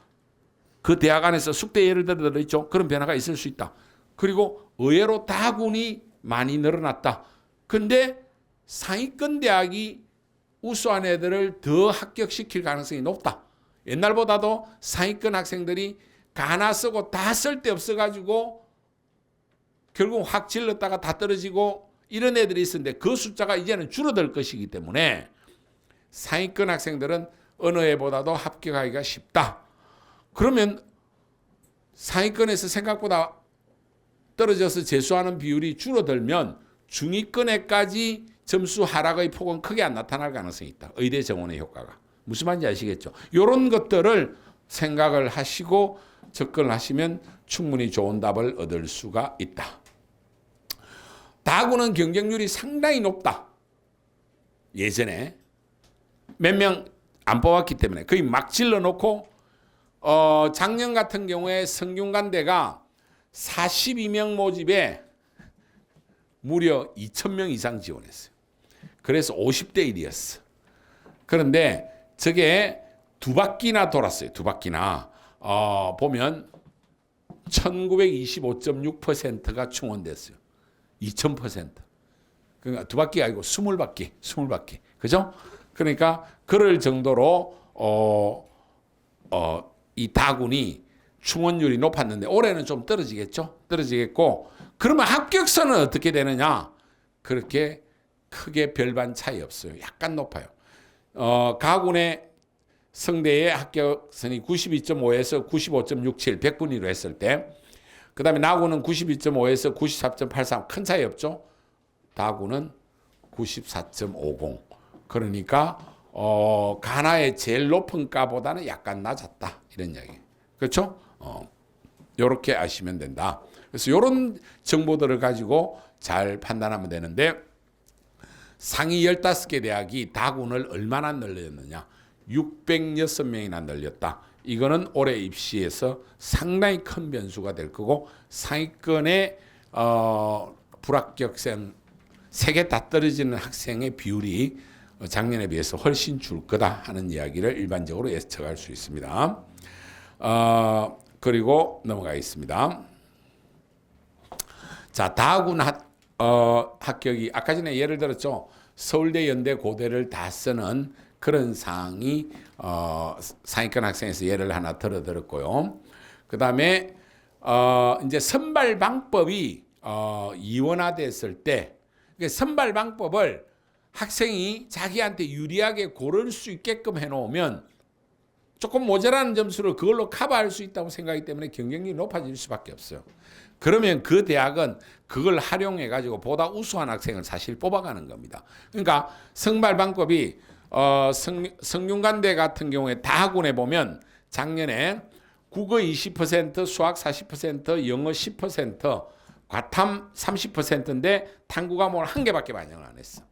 그 대학 안에서 숙대 예를 들어 있죠. 그런 변화가 있을 수 있다. 그리고 의외로 다군이 많이 늘어났다. 근데 상위권 대학이 우수한 애들을 더 합격시킬 가능성이 높다. 옛날보다도 상위권 학생들이 가나 쓰고 다 쓸데없어가지고 결국 확 질렀다가 다 떨어지고 이런 애들이 있었는데 그 숫자가 이제는 줄어들 것이기 때문에 상위권 학생들은 어느 애보다도 합격하기가 쉽다. 그러면 상위권에서 생각보다 떨어져서 재수하는 비율이 줄어들면 중위권에까지 점수 하락의 폭은 크게 안 나타날 가능성이 있다. 의대 정원의 효과가. 무슨 말인지 아시겠죠? 이런 것들을 생각을 하시고 접근을 하시면 충분히 좋은 답을 얻을 수가 있다. 다구는 경쟁률이 상당히 높다. 예전에 몇 명 안 뽑았기 때문에 거의 막 질러놓고 작년 같은 경우에 성균관대가 42명 모집에 무려 2,000명 이상 지원했어요. 그래서 50대 1이었어. 그런데 저게 2바퀴나 돌았어요. 2바퀴나. 보면 1925.6%가 충원됐어요. 2000%. 그러니까 2바퀴가 아니고 20바퀴. 그죠? 그러니까 그럴 정도로 이 다군이 충원율이 높았는데 올해는 좀 떨어지겠죠? 떨어지겠고 그러면 합격선은 어떻게 되느냐? 그렇게 크게 별반 차이 없어요. 약간 높아요. 가군의 성대의 합격선이 92.5에서 95.67 100분위로 했을 때 그 다음에 나군은 92.5에서 94.83 큰 차이 없죠? 다군은 94.50 그러니까 가나의 제일 높은 과보다는 약간 낮았다 이런 이야기. 그렇죠? 이렇게 아시면 된다. 그래서 이런 정보들을 가지고 잘 판단하면 되는데 상위 15개 대학이 다군을 얼마나 늘렸느냐. 606명이나 늘렸다. 이거는 올해 입시에서 상당히 큰 변수가 될 거고 상위권의 불합격생 3개 다 떨어지는 학생의 비율이 작년에 비해서 훨씬 줄 거다 하는 이야기를 일반적으로 예측할 수 있습니다. 그리고 넘어가겠습니다. 자, 다군 합격이 아까 전에 예를 들었죠. 서울대, 연대, 고대를 다 쓰는 그런 상황이 상위권 학생에서 예를 하나 들었고요. 그 다음에 이제 선발 방법이 이원화됐을 때 선발 방법을 학생이 자기한테 유리하게 고를 수 있게끔 해놓으면 조금 모자라는 점수를 그걸로 커버할 수 있다고 생각하기 때문에 경쟁력이 높아질 수밖에 없어요. 그러면 그 대학은 그걸 활용해 가지고 보다 우수한 학생을 사실 뽑아가는 겁니다. 그러니까 선발 방법이 성균관대 같은 경우에 다학원에 보면 작년에 국어 20%, 수학 40%, 영어 10%, 과탐 30%인데 탐구 과목을 한 개밖에 반영을 안 했어.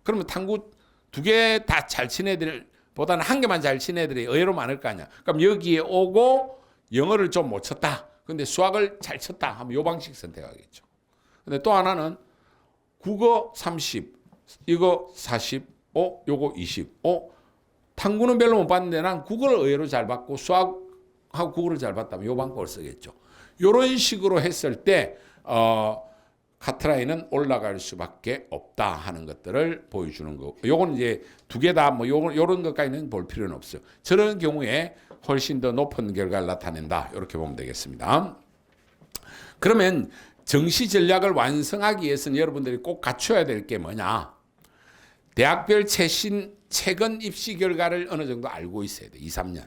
그러면 탐구 2개 다 잘 친 애들보다는 한 개만 잘 친 애들이 의외로 많을 거 아니야. 그럼 여기에 오고 영어를 좀 못 쳤다. 근데 수학을 잘 쳤다 하면 요 방식 선택하겠죠. 근데 또 하나는 국어 30, 이거 40, 요거 20. 탐구는 별로 못 봤는데 난 국어를 의외로 잘 봤고 수학하고 국어를 잘 봤다면 요 방법을 쓰겠죠. 요런 식으로 했을 때 카트라인은 올라갈 수밖에 없다 하는 것들을 보여주는 거. 요건 이제 2개 다 뭐 요런 것까지는 볼 필요는 없어요. 저런 경우에 훨씬 더 높은 결과를 나타낸다. 이렇게 보면 되겠습니다. 그러면 정시 전략을 완성하기 위해서는 여러분들이 꼭 갖춰야 될 게 뭐냐? 대학별 최근 입시 결과를 어느 정도 알고 있어야 돼. 2, 3년.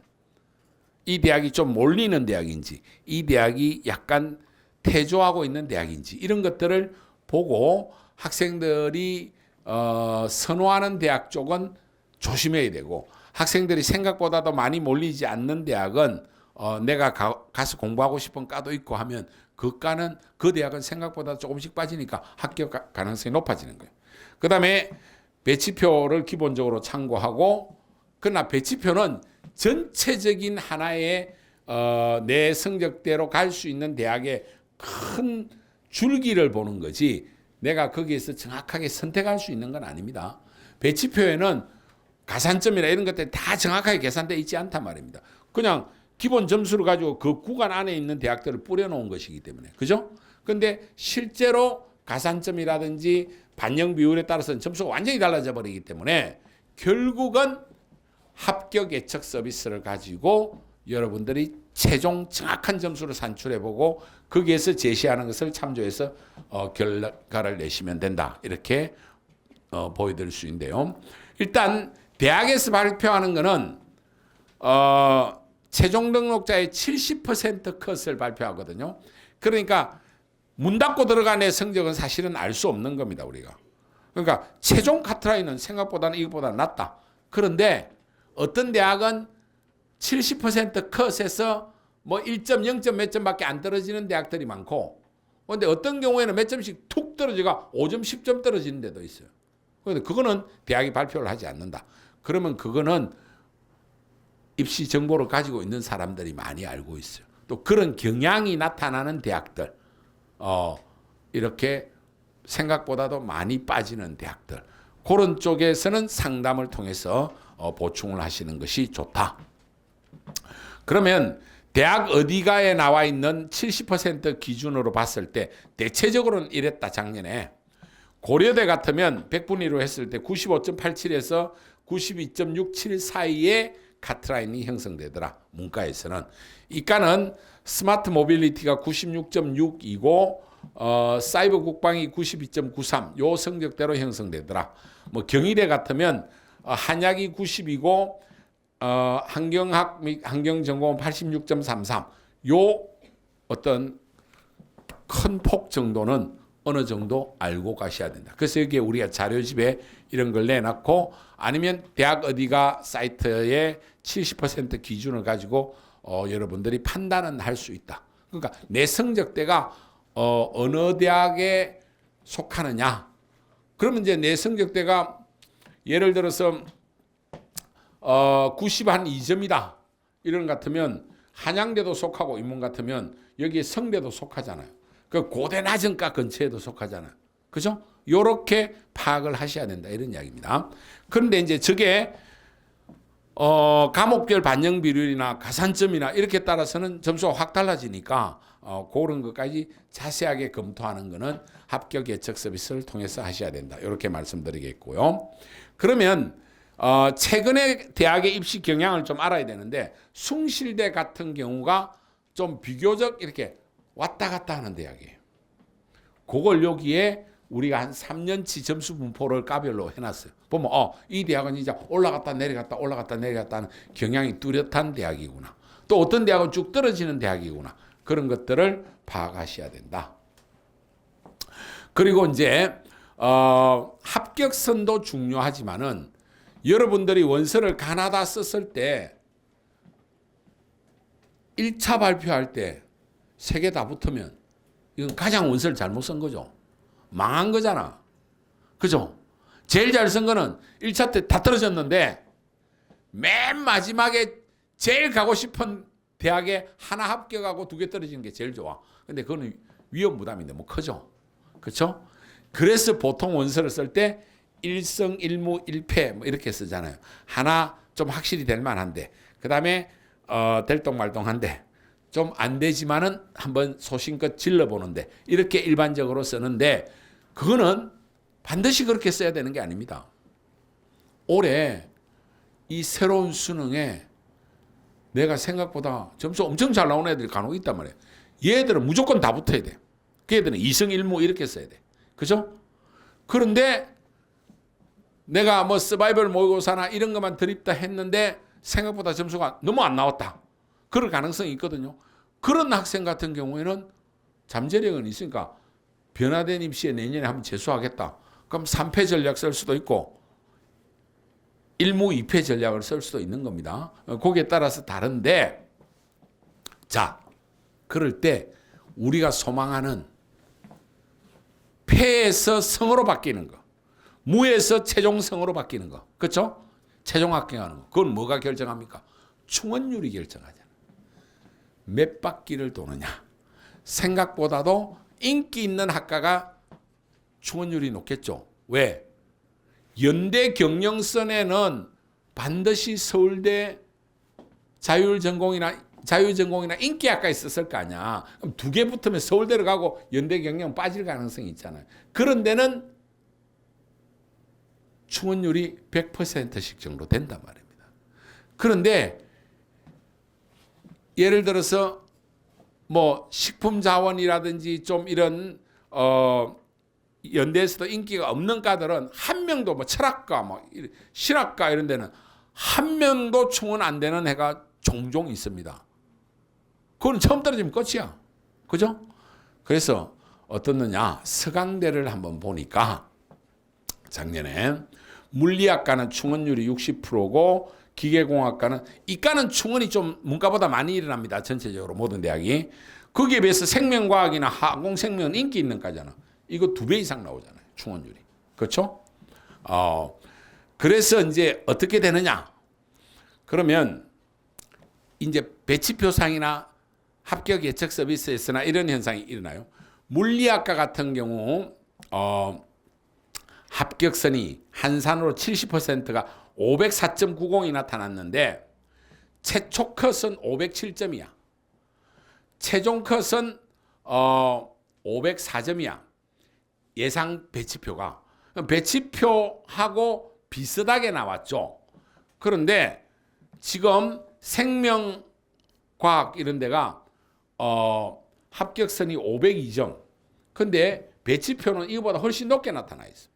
이 대학이 좀 몰리는 대학인지, 이 대학이 약간 태조하고 있는 대학인지 이런 것들을 보고 학생들이 선호하는 대학 쪽은 조심해야 되고 학생들이 생각보다도 많이 몰리지 않는 대학은 내가 가서 공부하고 싶은 과도 있고 하면 그 대학은 생각보다 조금씩 빠지니까 합격 가능성이 높아지는 거예요. 그 다음에 배치표를 기본적으로 참고하고 그러나 배치표는 전체적인 하나의 내 성적대로 갈 수 있는 대학의 큰 줄기를 보는 거지 내가 거기에서 정확하게 선택할 수 있는 건 아닙니다. 배치표에는 가산점이나 이런 것들이 다 정확하게 계산되어 있지 않단 말입니다. 그냥 기본 점수를 가지고 그 구간 안에 있는 대학들을 뿌려놓은 것이기 때문에. 그죠? 근데 실제로 가산점이라든지 반영 비율에 따라서는 점수가 완전히 달라져 버리기 때문에 결국은 합격 예측 서비스를 가지고 여러분들이 최종 정확한 점수를 산출해보고 거기에서 제시하는 것을 참조해서 결과를 내시면 된다. 이렇게 보여드릴 수 있는데요. 일단 대학에서 발표하는 거는 최종 등록자의 70% 컷을 발표하거든요. 그러니까 문 닫고 들어간 애 성적은 사실은 알 수 없는 겁니다. 우리가. 그러니까 최종 카트라인은 생각보다는 이것보다 낮다. 그런데 어떤 대학은 70% 컷에서 뭐 1점, 0점 몇 점밖에 안 떨어지는 대학들이 많고 그런데 어떤 경우에는 몇 점씩 툭 떨어지가 5점, 10점 떨어지는 데도 있어요. 그런데 그거는 대학이 발표를 하지 않는다. 그러면 그거는 입시 정보를 가지고 있는 사람들이 많이 알고 있어요. 또 그런 경향이 나타나는 대학들, 이렇게 생각보다도 많이 빠지는 대학들, 그런 쪽에서는 상담을 통해서 보충을 하시는 것이 좋다. 그러면 대학 어디가에 나와 있는 70% 기준으로 봤을 때 대체적으로는 이랬다. 작년에 고려대 같으면 100분위로 했을 때 95.87에서 92.67 사이에 카트라인이 형성되더라. 문과에서는. 이과는 스마트 모빌리티가 96.6이고 사이버 국방이 92.93 요 성적대로 형성되더라. 뭐 경희대 같으면 한약이 90이고 환경학 및 환경전공은 86.33 요 어떤 큰 폭 정도는 어느 정도 알고 가셔야 된다. 그래서 여기에 우리가 자료집에 이런 걸 내놨고 아니면 대학 어디가 사이트에 70% 기준을 가지고 여러분들이 판단은 할 수 있다. 그러니까 내 성적대가 어느 대학에 속하느냐. 그러면 이제 내 성적대가 예를 들어서 92점이다. 이런 것 같으면 한양대도 속하고 인문 같으면 여기에 성대도 속하잖아요. 그 고대 낮은과 근처에도 속하잖아요. 그죠? 요렇게 파악을 하셔야 된다. 이런 이야기입니다. 그런데 이제 저게 과목별 반영 비율이나 가산점이나 이렇게 따라서는 점수가 확 달라지니까 그런 것까지 자세하게 검토하는 거는 합격 예측 서비스를 통해서 하셔야 된다. 이렇게 말씀드리겠고요. 그러면 최근에 대학의 입시 경향을 좀 알아야 되는데 숭실대 같은 경우가 좀 비교적 이렇게 왔다 갔다 하는 대학이에요. 그걸 여기에 우리가 한 3년치 점수 분포를 까별로 해놨어요. 보면 이 대학은 이제 올라갔다 내려갔다 올라갔다 내려갔다 하는 경향이 뚜렷한 대학이구나. 또 어떤 대학은 쭉 떨어지는 대학이구나. 그런 것들을 파악하셔야 된다. 그리고 이제 합격선도 중요하지만은 여러분들이 원서를 가나다 썼을 때 1차 발표할 때 3개 다 붙으면 이건 가장 원서를 잘못 쓴 거죠. 망한 거잖아. 그죠? 제일 잘 쓴 거는 1차 때 다 떨어졌는데 맨 마지막에 제일 가고 싶은 대학에 하나 합격하고 2개 떨어지는 게 제일 좋아. 근데 그거는 위험 부담이 너무 크죠. 그렇죠? 그래서 보통 원서를 쓸 때 1승 1무 1패 뭐 이렇게 쓰잖아요. 하나 좀 확실히 될 만한데 그다음에 될똥말똥한데 좀 안 되지만은 한번 소신껏 질러보는데 이렇게 일반적으로 쓰는데 그거는 반드시 그렇게 써야 되는 게 아닙니다. 올해 이 새로운 수능에 내가 생각보다 점수 엄청 잘 나오는 애들이 간혹 있단 말이에요. 얘들은 무조건 다 붙어야 돼. 그 애들은 2승 1무 이렇게 써야 돼. 그죠? 그런데 내가 뭐 서바이벌 모의고사나 이런 것만 드립다 했는데 생각보다 점수가 너무 안 나왔다. 그럴 가능성이 있거든요. 그런 학생 같은 경우에는 잠재력은 있으니까 변화된 입시에 내년에 한번 재수하겠다. 그럼 3패 전략 쓸 수도 있고 1무 2패 전략을 쓸 수도 있는 겁니다. 거기에 따라서 다른데 자, 그럴 때 우리가 소망하는 패에서 성으로 바뀌는 거, 무에서 최종성으로 바뀌는 거, 그렇죠? 최종 합격하는 거. 그건 뭐가 결정합니까? 충원율이 결정하잖아. 몇 바퀴를 도느냐. 생각보다도 인기 있는 학과가 충원율이 높겠죠. 왜? 연대 경영선에는 반드시 서울대 자율전공이나 인기학과에 있었을 거 아니야. 그럼 2개 붙으면 서울대로 가고 연대 경영 빠질 가능성이 있잖아요. 그런 데는 충원율이 100%씩 정도 된단 말입니다. 그런데 예를 들어서 뭐 식품자원이라든지 좀 이런 연대에서도 인기가 없는 과들은 한 명도 뭐 철학과 뭐 실학과 이런 데는 한 명도 충원 안 되는 애가 종종 있습니다. 그건 처음 떨어지면 끝이야. 그죠? 그래서 어떻느냐 서강대를 한번 보니까 작년에 물리학과는 충원율이 60%고 기계공학과는 이과는 충원이 좀 문과보다 많이 일어납니다. 전체적으로 모든 대학이. 거기에 비해서 생명과학이나 항공생명은 인기 있는 과잖아. 이거 2배 이상 나오잖아요. 충원율이. 그렇죠? 그래서 이제 어떻게 되느냐? 그러면 이제 배치표상이나 합격 예측 서비스에서나 이런 현상이 일어나요. 물리학과 같은 경우 합격선이 한산으로 70%가 504.90이 나타났는데 최초 컷은 507점이야. 최종 컷은 504점이야. 예상 배치표가. 배치표하고 비슷하게 나왔죠. 그런데 지금 생명과학 이런 데가 합격선이 502점. 근데 배치표는 이거보다 훨씬 높게 나타나 있어.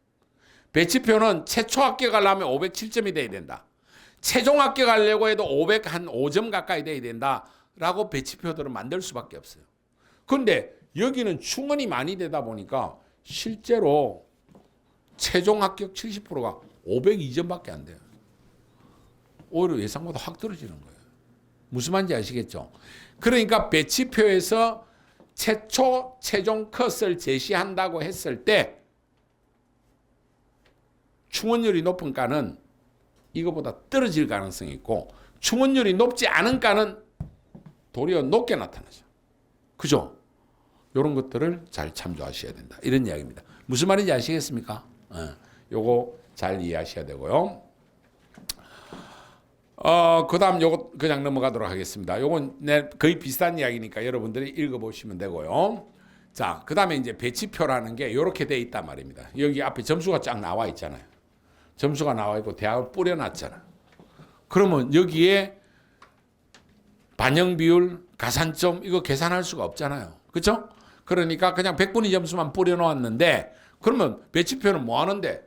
배치표는 최초 합격하려면 507점이 돼야 된다. 최종 합격하려고 해도 505점 가까이 돼야 된다라고 배치표들은 만들 수밖에 없어요. 그런데 여기는 충원이 많이 되다 보니까 실제로 최종 합격 70%가 502점밖에 안 돼요. 오히려 예상보다 확 떨어지는 거예요. 무슨 말인지 아시겠죠? 그러니까 배치표에서 최초 최종 컷을 제시한다고 했을 때 충원율이 높은 과는 이거보다 떨어질 가능성이 있고 충원율이 높지 않은 과는 도리어 높게 나타나죠. 그죠? 이런 것들을 잘 참조하셔야 된다. 이런 이야기입니다. 무슨 말인지 아시겠습니까? 요거 잘 이해하셔야 되고요. 그 다음 요거 그냥 넘어가도록 하겠습니다. 요건 거의 비슷한 이야기니까 여러분들이 읽어보시면 되고요. 자, 그 다음에 이제 배치표라는 게 이렇게 돼 있단 말입니다. 여기 앞에 점수가 쫙 나와 있잖아요. 점수가 나와 있고 대학을 뿌려놨잖아요. 그러면 여기에 반영 비율, 가산점 이거 계산할 수가 없잖아요. 그렇죠? 그러니까 그냥 100분위 점수만 뿌려놓았는데 그러면 배치표는 뭐 하는데?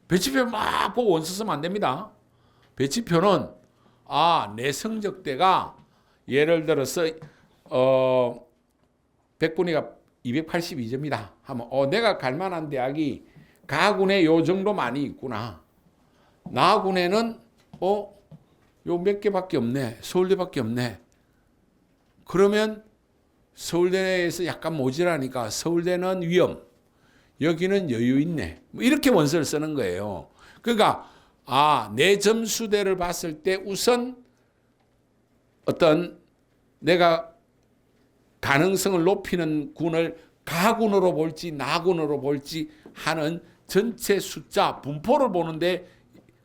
배치표 막 보고 원서 쓰면 안 됩니다. 배치표는 내 성적대가 예를 들어서 100분위가 282점이다 하면 내가 갈 만한 대학이 가군에 요 정도 많이 있구나. 나군에는 요 몇 개밖에 없네. 서울대밖에 없네. 그러면 서울대에서 약간 모자라니까 서울대는 위험, 여기는 여유 있네. 뭐 이렇게 원서를 쓰는 거예요. 그러니까 내 점수대를 봤을 때 우선 어떤 내가 가능성을 높이는 군을 가군으로 볼지 나군으로 볼지 하는 전체 숫자, 분포를 보는데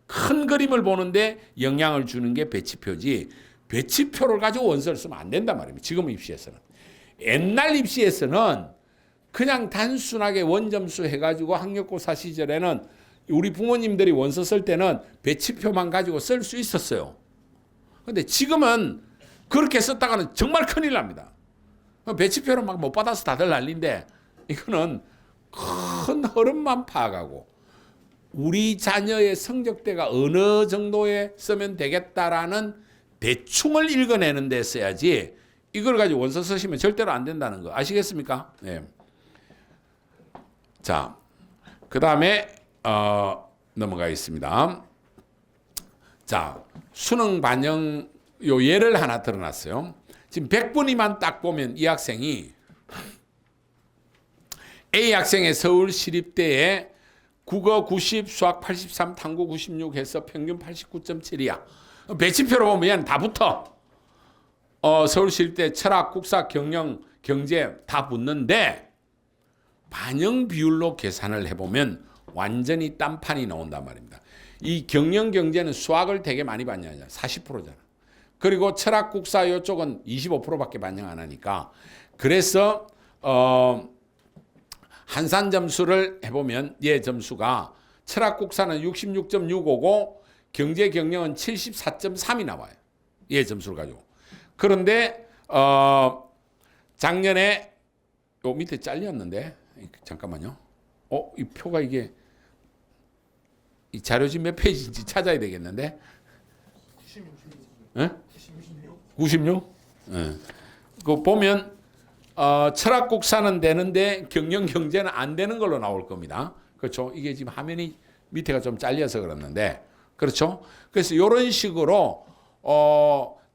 큰 그림을 보는데 영향을 주는 게 배치표지 배치표를 가지고 원서를 쓰면 안 된단 말입니다. 지금 입시에서는. 옛날 입시에서는 그냥 단순하게 원점수 해가지고 학력고사 시절에는 우리 부모님들이 원서 쓸 때는 배치표만 가지고 쓸 수 있었어요. 근데 지금은 그렇게 썼다가는 정말 큰일 납니다. 배치표를 막 못 받아서 다들 난리인데 이거는 큰 흐름만 파악하고 우리 자녀의 성적대가 어느 정도에 쓰면 되겠다라는 대충을 읽어내는 데 써야지 이걸 가지고 원서 쓰시면 절대로 안 된다는 거 아시겠습니까? 네. 자, 그 다음에 넘어가겠습니다. 자, 수능 반영 요 예를 하나 들어놨어요. 지금 100분위만 딱 보면 이 학생이 A 학생의 서울시립대에 국어 90, 수학 83, 탐구 96 해서 평균 89.7이야. 배치표로 보면 다 붙어. 서울시립대 철학, 국사, 경영, 경제 다 붙는데 반영 비율로 계산을 해보면 완전히 딴판이 나온단 말입니다. 이 경영, 경제는 수학을 되게 많이 반영하잖아. 40%잖아. 그리고 철학, 국사 이쪽은 25%밖에 반영 안 하니까 그래서 한산 점수를 해보면 얘 점수가 철학 국사는 66.655고 경제 경영은 74.3이 나와요. 얘 점수를 가지고. 그런데 작년에 요 밑에 잘렸는데 잠깐만요. 이 표가 이게 이 자료집 몇 페이지인지 찾아야 되겠는데. 96? 네. 그 보면 철학 국사는 되는데 경영 경제는 안 되는 걸로 나올 겁니다. 그렇죠? 이게 지금 화면이 밑에가 좀 잘려서 그렇는데 그렇죠? 그래서 이런 식으로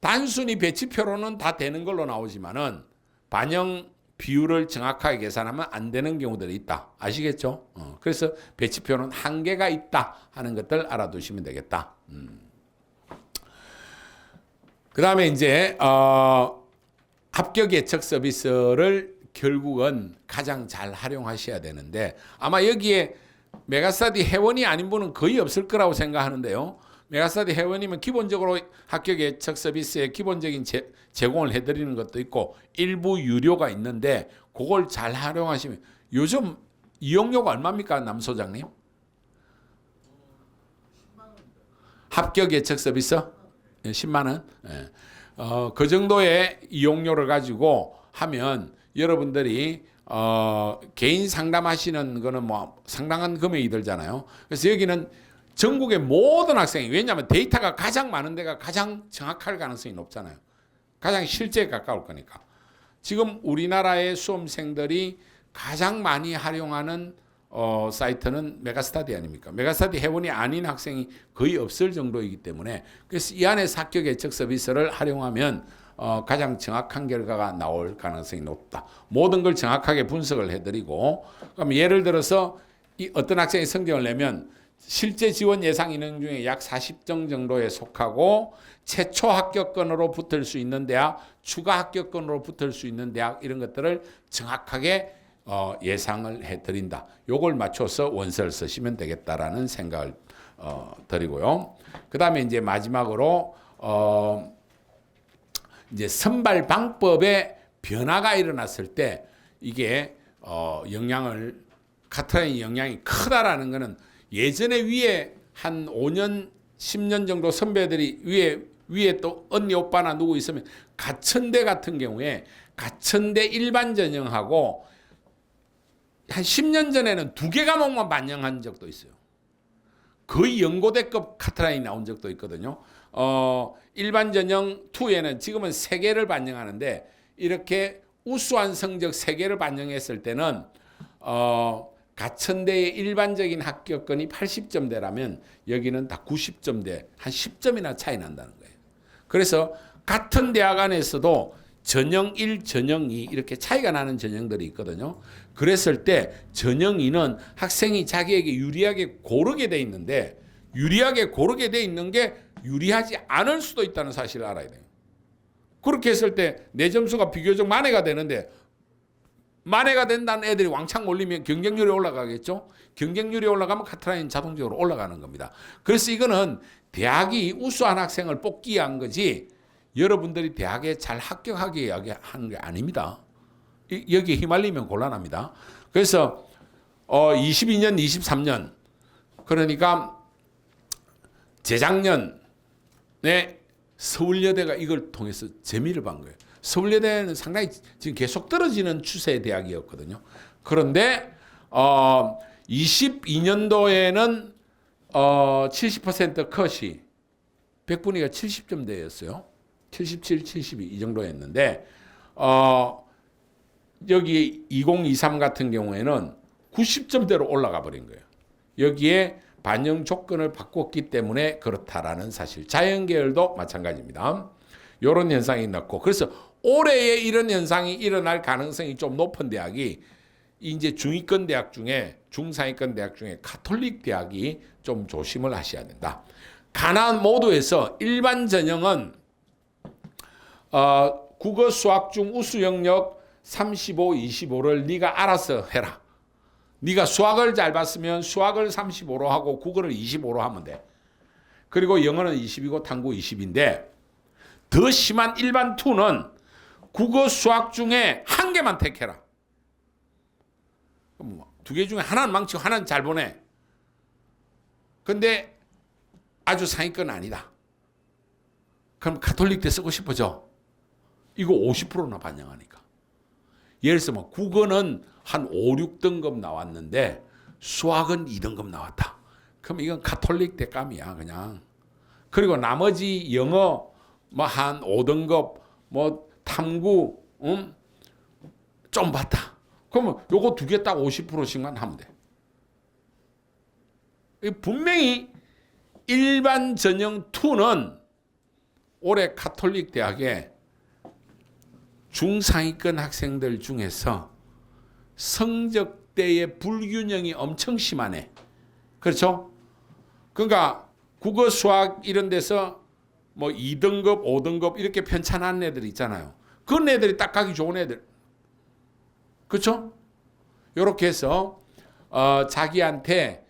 단순히 배치표로는 다 되는 걸로 나오지만은 반영 비율을 정확하게 계산하면 안 되는 경우들이 있다. 아시겠죠? 그래서 배치표는 한계가 있다 하는 것들 알아두시면 되겠다. 그 다음에 이제 합격 예측 서비스를 결국은 가장 잘 활용하셔야 되는데 아마 여기에 메가스터디 회원이 아닌 분은 거의 없을 거라고 생각하는데요. 메가스터디 회원이면 기본적으로 합격 예측 서비스에 기본적인 제공을 해드리는 것도 있고 일부 유료가 있는데 그걸 잘 활용하시면 요즘 이용료가 얼마입니까, 남 소장님? 10만 원. 합격 예측 서비스? 10만 원? 네. 그 정도의 이용료를 가지고 하면 여러분들이 개인 상담하시는 거는 뭐 상당한 금액이 들잖아요. 그래서 여기는 전국의 모든 학생이 왜냐하면 데이터가 가장 많은 데가 가장 정확할 가능성이 높잖아요. 가장 실제에 가까울 거니까. 지금 우리나라의 수험생들이 가장 많이 활용하는 사이트는 메가스터디 아닙니까? 메가스터디 회원이 아닌 학생이 거의 없을 정도이기 때문에 그래서 이 안에 합격 예측 서비스를 활용하면 가장 정확한 결과가 나올 가능성이 높다. 모든 걸 정확하게 분석을 해드리고, 그럼 예를 들어서 이 어떤 학생이 성적을 내면 실제 지원 예상 인원 중에 약 40점 정도에 속하고 최초 합격권으로 붙을 수 있는 대학, 추가 합격권으로 붙을 수 있는 대학 이런 것들을 정확하게 예상을 해드린다. 요걸 맞춰서 원서를 쓰시면 되겠다라는 생각을 드리고요. 그 다음에 이제 마지막으로 이제 선발 방법에 변화가 일어났을 때 이게 카트라인 영향이 크다라는 것은 예전에 위에 한 5년, 10년 정도 선배들이 위에 또 언니 오빠나 누구 있으면 가천대 같은 경우에 가천대 일반 전형하고 한 10년 전에는 2개 과목만 반영한 적도 있어요. 거의 연고대급 카트라인이 나온 적도 있거든요. 일반 전형 2에는 지금은 3개를 반영하는데 이렇게 우수한 성적 3개를 반영했을 때는 가천대의 일반적인 합격권이 80점대라면 여기는 다 90점대, 한 10점이나 차이 난다는 거예요. 그래서 같은 대학 안에서도 전형 1, 전형 2 이렇게 차이가 나는 전형들이 있거든요. 그랬을 때 전형 2는 학생이 자기에게 유리하게 고르게 돼 있는데 유리하게 고르게 돼 있는 게 유리하지 않을 수도 있다는 사실을 알아야 돼요. 그렇게 했을 때 내 점수가 비교적 만회가 되는데 만회가 된다는 애들이 왕창 올리면 경쟁률이 올라가겠죠. 경쟁률이 올라가면 카트라인 자동적으로 올라가는 겁니다. 그래서 이거는 대학이 우수한 학생을 뽑기 위한 거지 여러분들이 대학에 잘 합격하게 하는 게 아닙니다. 여기에 휘말리면 곤란합니다. 그래서 22년, 23년 그러니까 재작년에 서울여대가 이걸 통해서 재미를 본 거예요. 서울여대는 상당히 지금 계속 떨어지는 추세의 대학이었거든요. 그런데 22년도에는 70% 컷이 100분위가 70점대였어요. 77, 72 이 정도였는데 여기 2023 같은 경우에는 90점대로 올라가 버린 거예요. 여기에 반영 조건을 바꿨기 때문에 그렇다라는 사실. 자연계열도 마찬가지입니다. 이런 현상이 났고 그래서 올해에 이런 현상이 일어날 가능성이 좀 높은 대학이 이제 중위권 대학 중에 중상위권 대학 중에 가톨릭 대학이 좀 조심을 하셔야 된다. 가나안 모두에서 일반 전형은 국어 수학 중 우수 영역 35, 25를 네가 알아서 해라. 네가 수학을 잘 봤으면 수학을 35로 하고 국어를 25로 하면 돼. 그리고 영어는 20이고 탐구 20인데 더 심한 일반 2는 국어 수학 중에 한 개만 택해라. 2개 중에 하나는 망치고 하나는 잘 보내. 근데 아주 상위권 아니다. 그럼 가톨릭 대 쓰고 싶어져. 이거 50%나 반영하니까. 예를 들어서 뭐 국어는 한 5, 6등급 나왔는데 수학은 2등급 나왔다. 그럼 이건 가톨릭 대 감이야 그냥. 그리고 나머지 영어 뭐 한 5등급 뭐 탐구 좀 봤다. 그러면 요거 2개 딱 50%씩만 하면 돼. 분명히 일반 전형 2는 올해 가톨릭 대학에 중상위권 학생들 중에서 성적대의 불균형이 엄청 심하네. 그렇죠? 그러니까 국어 수학 이런 데서 뭐 2등급, 5등급 이렇게 편찬한 애들 있잖아요. 그런 애들이 딱 가기 좋은 애들. 그렇죠? 이렇게 해서 자기한테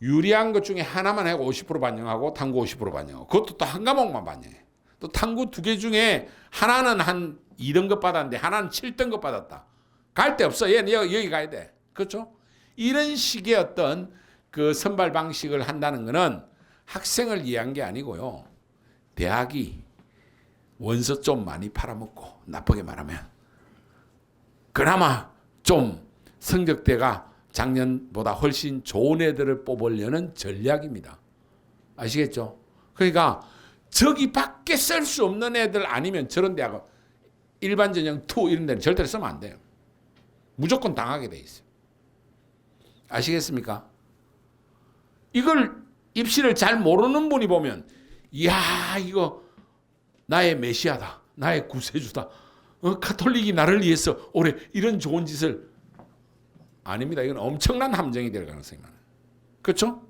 유리한 것 중에 하나만 하고 50% 반영하고 탐구 50% 반영하고 그것도 또 한 과목만 반영해. 또 탐구 2개 중에 하나는 한 2등급 받았는데 하나는 7등급 받았다. 갈 데 없어. 얘는 여기 가야 돼. 그렇죠? 이런 식의 어떤 그 선발 방식을 한다는 것은 학생을 위한 게 아니고요. 대학이 원서 좀 많이 팔아먹고 나쁘게 말하면 그나마 좀 성적대가 작년보다 훨씬 좋은 애들을 뽑으려는 전략입니다. 아시겠죠? 그러니까 저기 밖에 쓸 수 없는 애들 아니면 저런 대학은 일반 전형 2 이런 데는 절대로 쓰면 안 돼요. 무조건 당하게 돼 있어요. 아시겠습니까? 이걸 입시를 잘 모르는 분이 보면 이야 이거 나의 메시아다. 나의 구세주다. 카톨릭이 나를 위해서 올해 이런 좋은 짓을. 아닙니다. 이건 엄청난 함정이 될 가능성이 많아요. 그렇죠?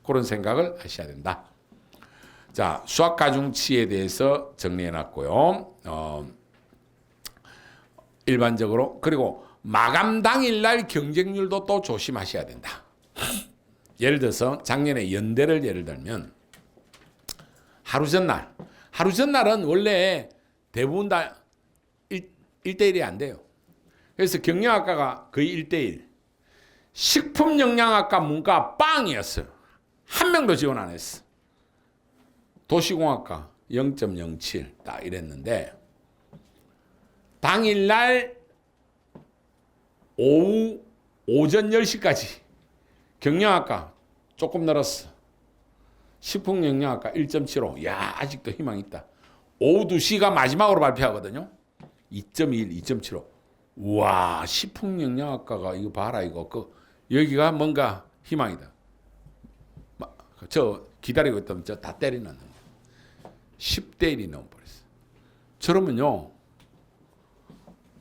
그런 생각을 하셔야 된다. 자, 수학 가중치에 대해서 정리해 놨고요. 일반적으로. 그리고 마감 당일날 경쟁률도 또 조심하셔야 된다. 예를 들어서 작년에 연대를 예를 들면 하루 전날은 원래 대부분 다 1대1이 안 돼요. 그래서 경영학과가 거의 1대1. 식품영양학과 문과 빵이었어요. 한 명도 지원 안 했어. 도시공학과 0.07 딱 이랬는데 당일날 오전 10시까지 경영학과 조금 늘었어. 식품영양학과 1.75. 야, 아직도 희망 있다. 오후 2시가 마지막으로 발표하거든요. 2.1, 2.75. 우와, 식품영양학과가 이거 봐라 이거. 여기가 뭔가 희망이다. 저 기다리고 있다면 저 다 때리는 거예요. 10대 1이 넘어버렸어요. 저러면요,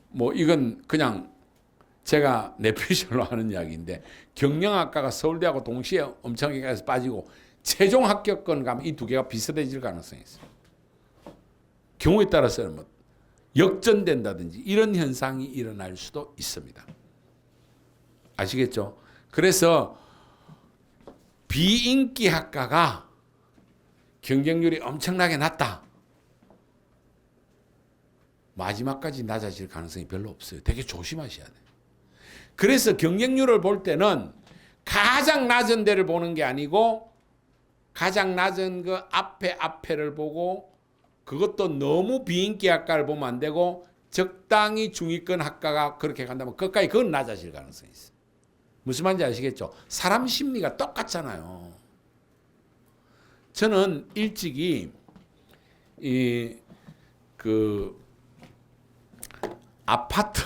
뭐 이건 그냥 제가 내피셜로 하는 이야기인데 경영학과가 서울대하고 동시에 엄청나게 가서 빠지고 최종 합격권 가면 이 두 개가 비슷해질 가능성이 있어요. 경우에 따라서는 뭐 역전된다든지 이런 현상이 일어날 수도 있습니다. 아시겠죠? 그래서 비인기 학과가 경쟁률이 엄청나게 낮다. 마지막까지 낮아질 가능성이 별로 없어요. 되게 조심하셔야 돼요. 그래서 경쟁률을 볼 때는 가장 낮은 데를 보는 게 아니고 가장 낮은 그 앞에를 보고 그것도 너무 비인기 학과를 보면 안 되고 적당히 중위권 학과가 그렇게 간다면 끝까지 그건 낮아질 가능성이 있어요. 무슨 말인지 아시겠죠? 사람 심리가 똑같잖아요. 저는 일찍이 아파트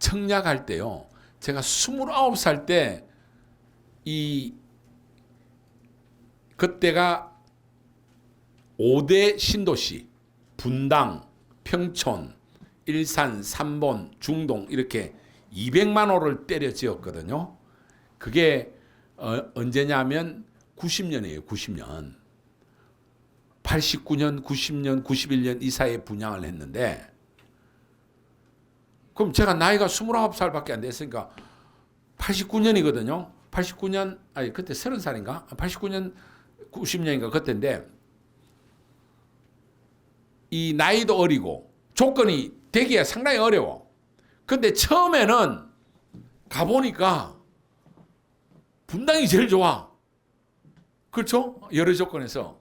청약할 때요. 제가 29살 때 그때가 5대 신도시 분당, 평촌, 일산, 삼본, 중동 이렇게 200만 호를 때려 지었거든요. 그게 언제냐면 90년이에요. 90년. 89년, 90년, 91년 이 사이에 분양을 했는데 그럼 제가 나이가 29살밖에 안 됐으니까 89년이거든요. 89년, 아니 그때 30살인가? 89년, 90년인가 그때인데 이 나이도 어리고 조건이 되기가 상당히 어려워. 근데 처음에는 가보니까 분당이 제일 좋아. 그렇죠? 여러 조건에서.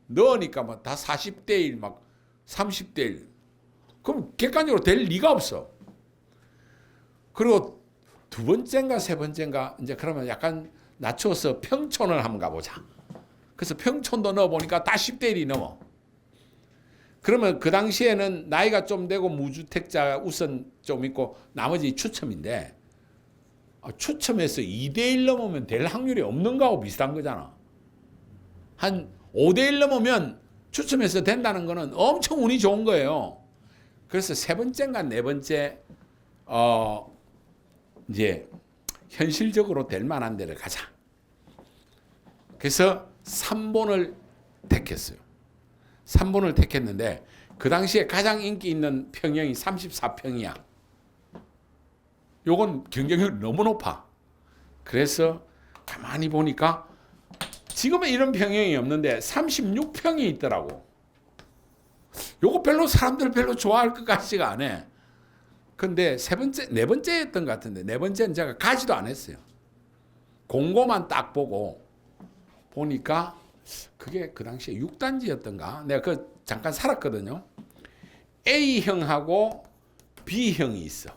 넣으니까 막 다 40대 1, 막 30대 1. 그럼 객관적으로 될 리가 없어. 그리고 두 번째인가 세 번째인가 이제 그러면 약간 낮춰서 평촌을 한번 가보자. 그래서 평촌도 넣어보니까 다 10대 1이 넘어. 그러면 그 당시에는 나이가 좀 되고 무주택자 우선 좀 있고 나머지 추첨인데 추첨해서 2대 1 넘으면 될 확률이 없는 거하고 비슷한 거잖아. 한 5대 1 넘으면 추첨해서 된다는 거는 엄청 운이 좋은 거예요. 그래서 세 번째인가 네 번째 이제 현실적으로 될 만한 데를 가자. 그래서 3본을 택했어요. 3본을 택했는데 그 당시에 가장 인기 있는 평형이 34평이야. 요건 경쟁률이 너무 높아. 그래서 가만히 보니까 지금은 이런 평형이 없는데 36평이 있더라고. 요거 별로 사람들 별로 좋아할 것 같지가 않아. 근데 네 번째였던 것 같은데 네 번째는 제가 가지도 안 했어요. 공고만 딱 보니까 그게 그 당시에 6단지였던가? 내가 그 잠깐 살았거든요. A형하고 B형이 있어.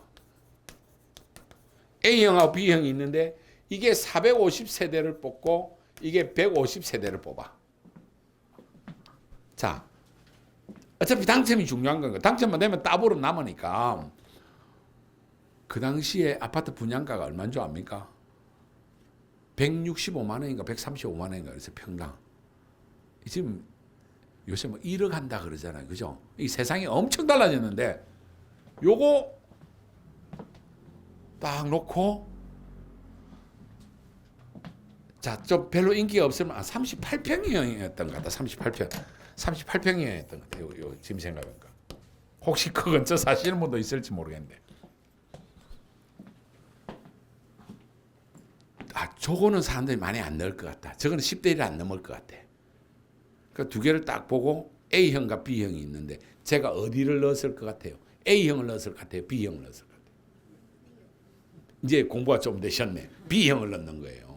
A형하고 B형이 있는데 이게 450세대를 뽑고 이게 150세대를 뽑아. 자, 어차피 당첨이 중요한 건가. 당첨만 되면 따보로 남으니까. 그 당시에 아파트 분양가가 얼마인 줄 압니까? 165만 원인가 135만 원인가 그래서 평당. 지금 요새 뭐 1억 한다 그러잖아요. 그죠? 이 세상이 엄청 달라졌는데 요거 딱 놓고 자, 좀 별로 인기가 없으면 38평형이었던 것 같다. 38평형이었던 것 같아요. 요 지금 생각해보니까. 혹시 그 근처 사시는 분도 있을지 모르겠는데. 저거는 사람들이 많이 안 넣을 것 같다. 저거는 10대 1을 안 넘을 것 같아. 그 두 개를 딱 보고 A형과 B형이 있는데 제가 어디를 넣었을 것 같아요? A형을 넣었을 것 같아요? B형을 넣었을 것 같아요? 이제 공부가 좀 되셨네. B형을 넣는 거예요.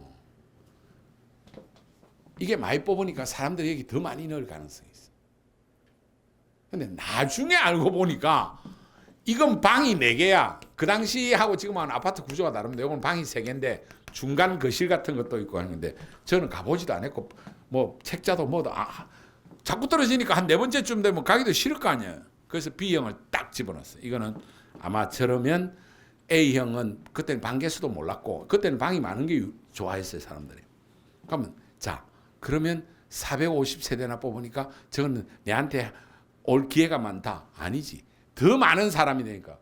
이게 많이 뽑으니까 사람들이 여기 더 많이 넣을 가능성이 있어. 근데 나중에 알고 보니까 이건 방이 4개야. 그 당시하고 지금은 아파트 구조가 다릅니다. 이건 방이 3개인데 중간 거실 같은 것도 있고 하는데 저는 가보지도 않았고 뭐 책자도 뭐도 자꾸 떨어지니까 한 4번째쯤 되면 가기도 싫을 거 아니에요. 그래서 B형을 딱 집어넣었어요. 이거는 아마 저러면 A형은 그때는 방 개수도 몰랐고 그때는 방이 많은 게 좋아했어요. 사람들이. 그러면 450세대나 뽑으니까 저거는 내한테 올 기회가 많다. 아니지. 더 많은 사람이 되니까.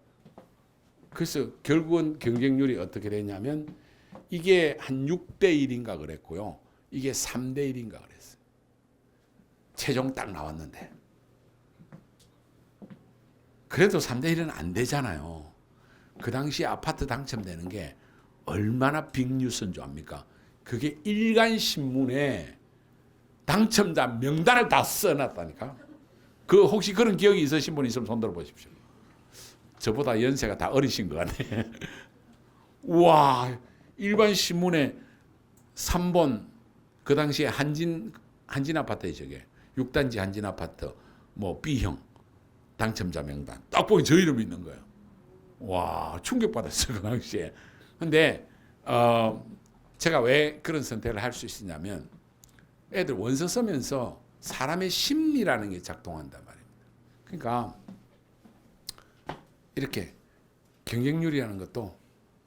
그래서 결국은 경쟁률이 어떻게 되냐면 이게 한 6대 1인가 그랬고요. 이게 3대 1인가 그랬어요. 최종 딱 나왔는데. 그래도 3대 1은 안 되잖아요. 그 당시 아파트 당첨되는 게 얼마나 빅뉴스인 줄 압니까? 그게 일간신문에 당첨자 명단을 다 써놨다니까. 그 혹시 그런 기억이 있으신 분 있으면 손 들어 보십시오. 저보다 연세가 다 어리신 것 같네. 우와, 일반 신문에 3번 그 당시에 한진 아파트에 저게 6단지 한진 아파트 뭐 B형 당첨자 명단 딱 보니 저 이름이 있는 거예요. 와, 충격받았어요 그 당시에. 근데 제가 왜 그런 선택을 할 수 있었냐면 애들 원서 쓰면서 사람의 심리라는 게 작동한단 말입니다. 그러니까 이렇게 경쟁률이라는 것도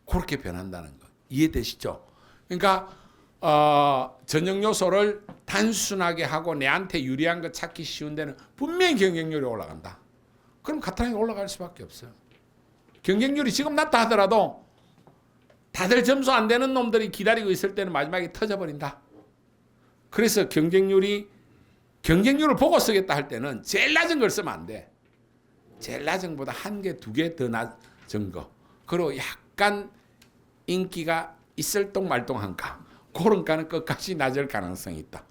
그렇게 변한다는 거 이해되시죠? 그러니까 전형 요소를 단순하게 하고 내한테 유리한 거 찾기 쉬운 데는 분명히 경쟁률이 올라간다. 그럼 가탕이 올라갈 수밖에 없어요. 경쟁률이 지금 낮다 하더라도 다들 점수 안 되는 놈들이 기다리고 있을 때는 마지막에 터져버린다. 그래서 경쟁률을 보고 쓰겠다 할 때는 제일 낮은 걸 쓰면 안 돼. 제일 낮은 것보다 1개, 2개 더 낮은 거. 그리고 약간 인기가 있을 똥 말똥한가. 그런 가는 끝까지 낮을 가능성이 있다.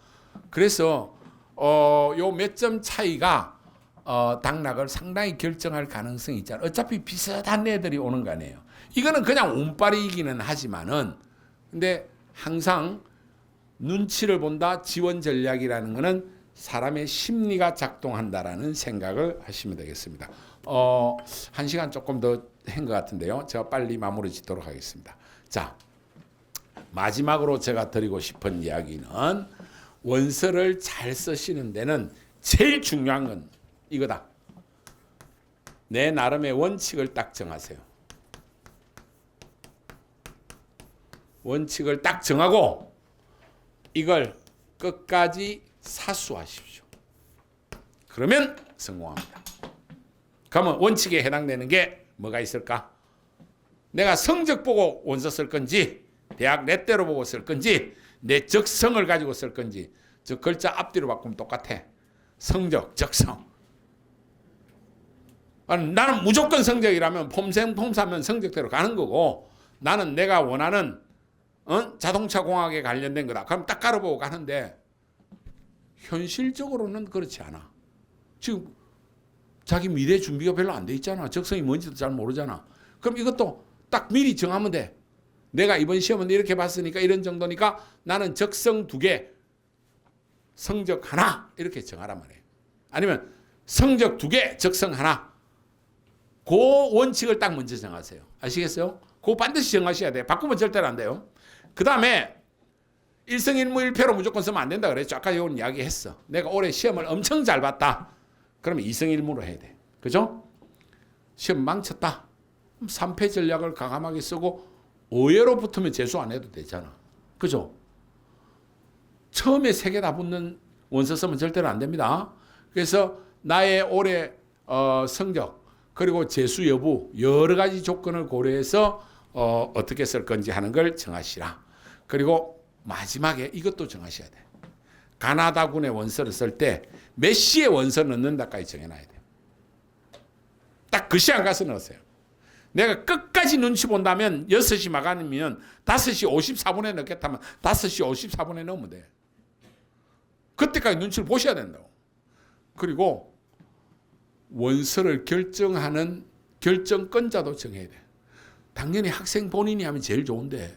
그래서 요 몇 점 차이가 당락을 상당히 결정할 가능성이 있잖아요. 어차피 비슷한 애들이 오는 거 아니에요. 이거는 그냥 운빨이기는 하지만은 근데 항상 눈치를 본다. 지원 전략이라는 거는 사람의 심리가 작동한다라는 생각을 하시면 되겠습니다. 1시간 조금 더 한 것 같은데요. 제가 빨리 마무리 짓도록 하겠습니다. 자, 마지막으로 제가 드리고 싶은 이야기는 원서를 잘 쓰시는 데는 제일 중요한 건 이거다. 내 나름의 원칙을 딱 정하세요. 원칙을 딱 정하고 이걸 끝까지 사수하십시오. 그러면 성공합니다. 그러면 원칙에 해당되는 게 뭐가 있을까? 내가 성적 보고 원서 쓸 건지 대학 내 때로 보고 쓸 건지 내 적성을 가지고 쓸 건지 저 글자 앞뒤로 바꾸면 똑같아. 성적, 적성. 나는 무조건 성적이라면 폼생폼사면 성적대로 가는 거고 나는 내가 원하는 자동차 공학에 관련된 거다. 그럼 딱 깔아보고 가는데 현실적으로는 그렇지 않아. 지금 자기 미래 준비가 별로 안 돼 있잖아. 적성이 뭔지도 잘 모르잖아. 그럼 이것도 딱 미리 정하면 돼. 내가 이번 시험은 이렇게 봤으니까 이런 정도니까 나는 적성 2개, 성적 하나 이렇게 정하란 말이에요. 아니면 성적 2개, 적성 하나. 그 원칙을 딱 먼저 정하세요. 아시겠어요? 그거 반드시 정하셔야 돼요. 바꾸면 절대로 안 돼요. 그 다음에 일성일무 일패로 무조건 쓰면 안 된다 그랬죠. 아까 이건 이야기했어. 내가 올해 시험을 엄청 잘 봤다. 그러면 이성일무로 해야 돼. 그죠? 시험 망쳤다. 3패 전략을 과감하게 쓰고 의외로 붙으면 재수 안 해도 되잖아. 그죠? 처음에 3개 다 붙는 원서 쓰면 절대로 안 됩니다. 그래서 나의 올해 성적 그리고 재수 여부 여러 가지 조건을 고려해서 어떻게 쓸 건지 하는 걸 정하시라. 그리고 마지막에 이것도 정하셔야 돼. 가나다군의 원서를 쓸 때 몇 시에 원서 넣는다까지 정해놔야 돼. 딱 그 시간 가서 넣으세요. 내가 끝까지 눈치 본다면 6시 마감이면 5시 54분에 넣겠다면 5시 54분에 넣으면 돼. 그때까지 눈치를 보셔야 된다고. 그리고 원서를 결정하는 결정권자도 정해야 돼. 당연히 학생 본인이 하면 제일 좋은데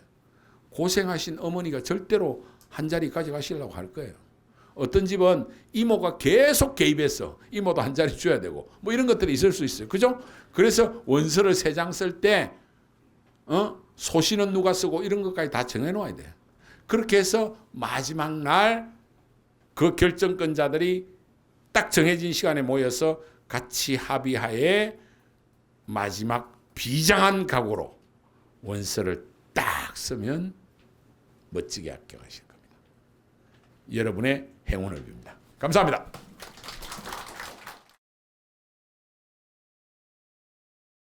고생하신 어머니가 절대로 한 자리 가져가시려고 할 거예요. 어떤 집은 이모가 계속 개입해서 이모도 한 자리 줘야 되고 뭐 이런 것들이 있을 수 있어요. 그죠? 그래서 원서를 3장 쓸 때 소시는 누가 쓰고 이런 것까지 다 정해놓아야 돼요. 그렇게 해서 마지막 날 그 결정권자들이 딱 정해진 시간에 모여서 같이 합의하에 마지막 비장한 각오로 원서를 딱 쓰면 멋지게 합격하실 겁니다. 여러분의 행운을 빕니다. 감사합니다.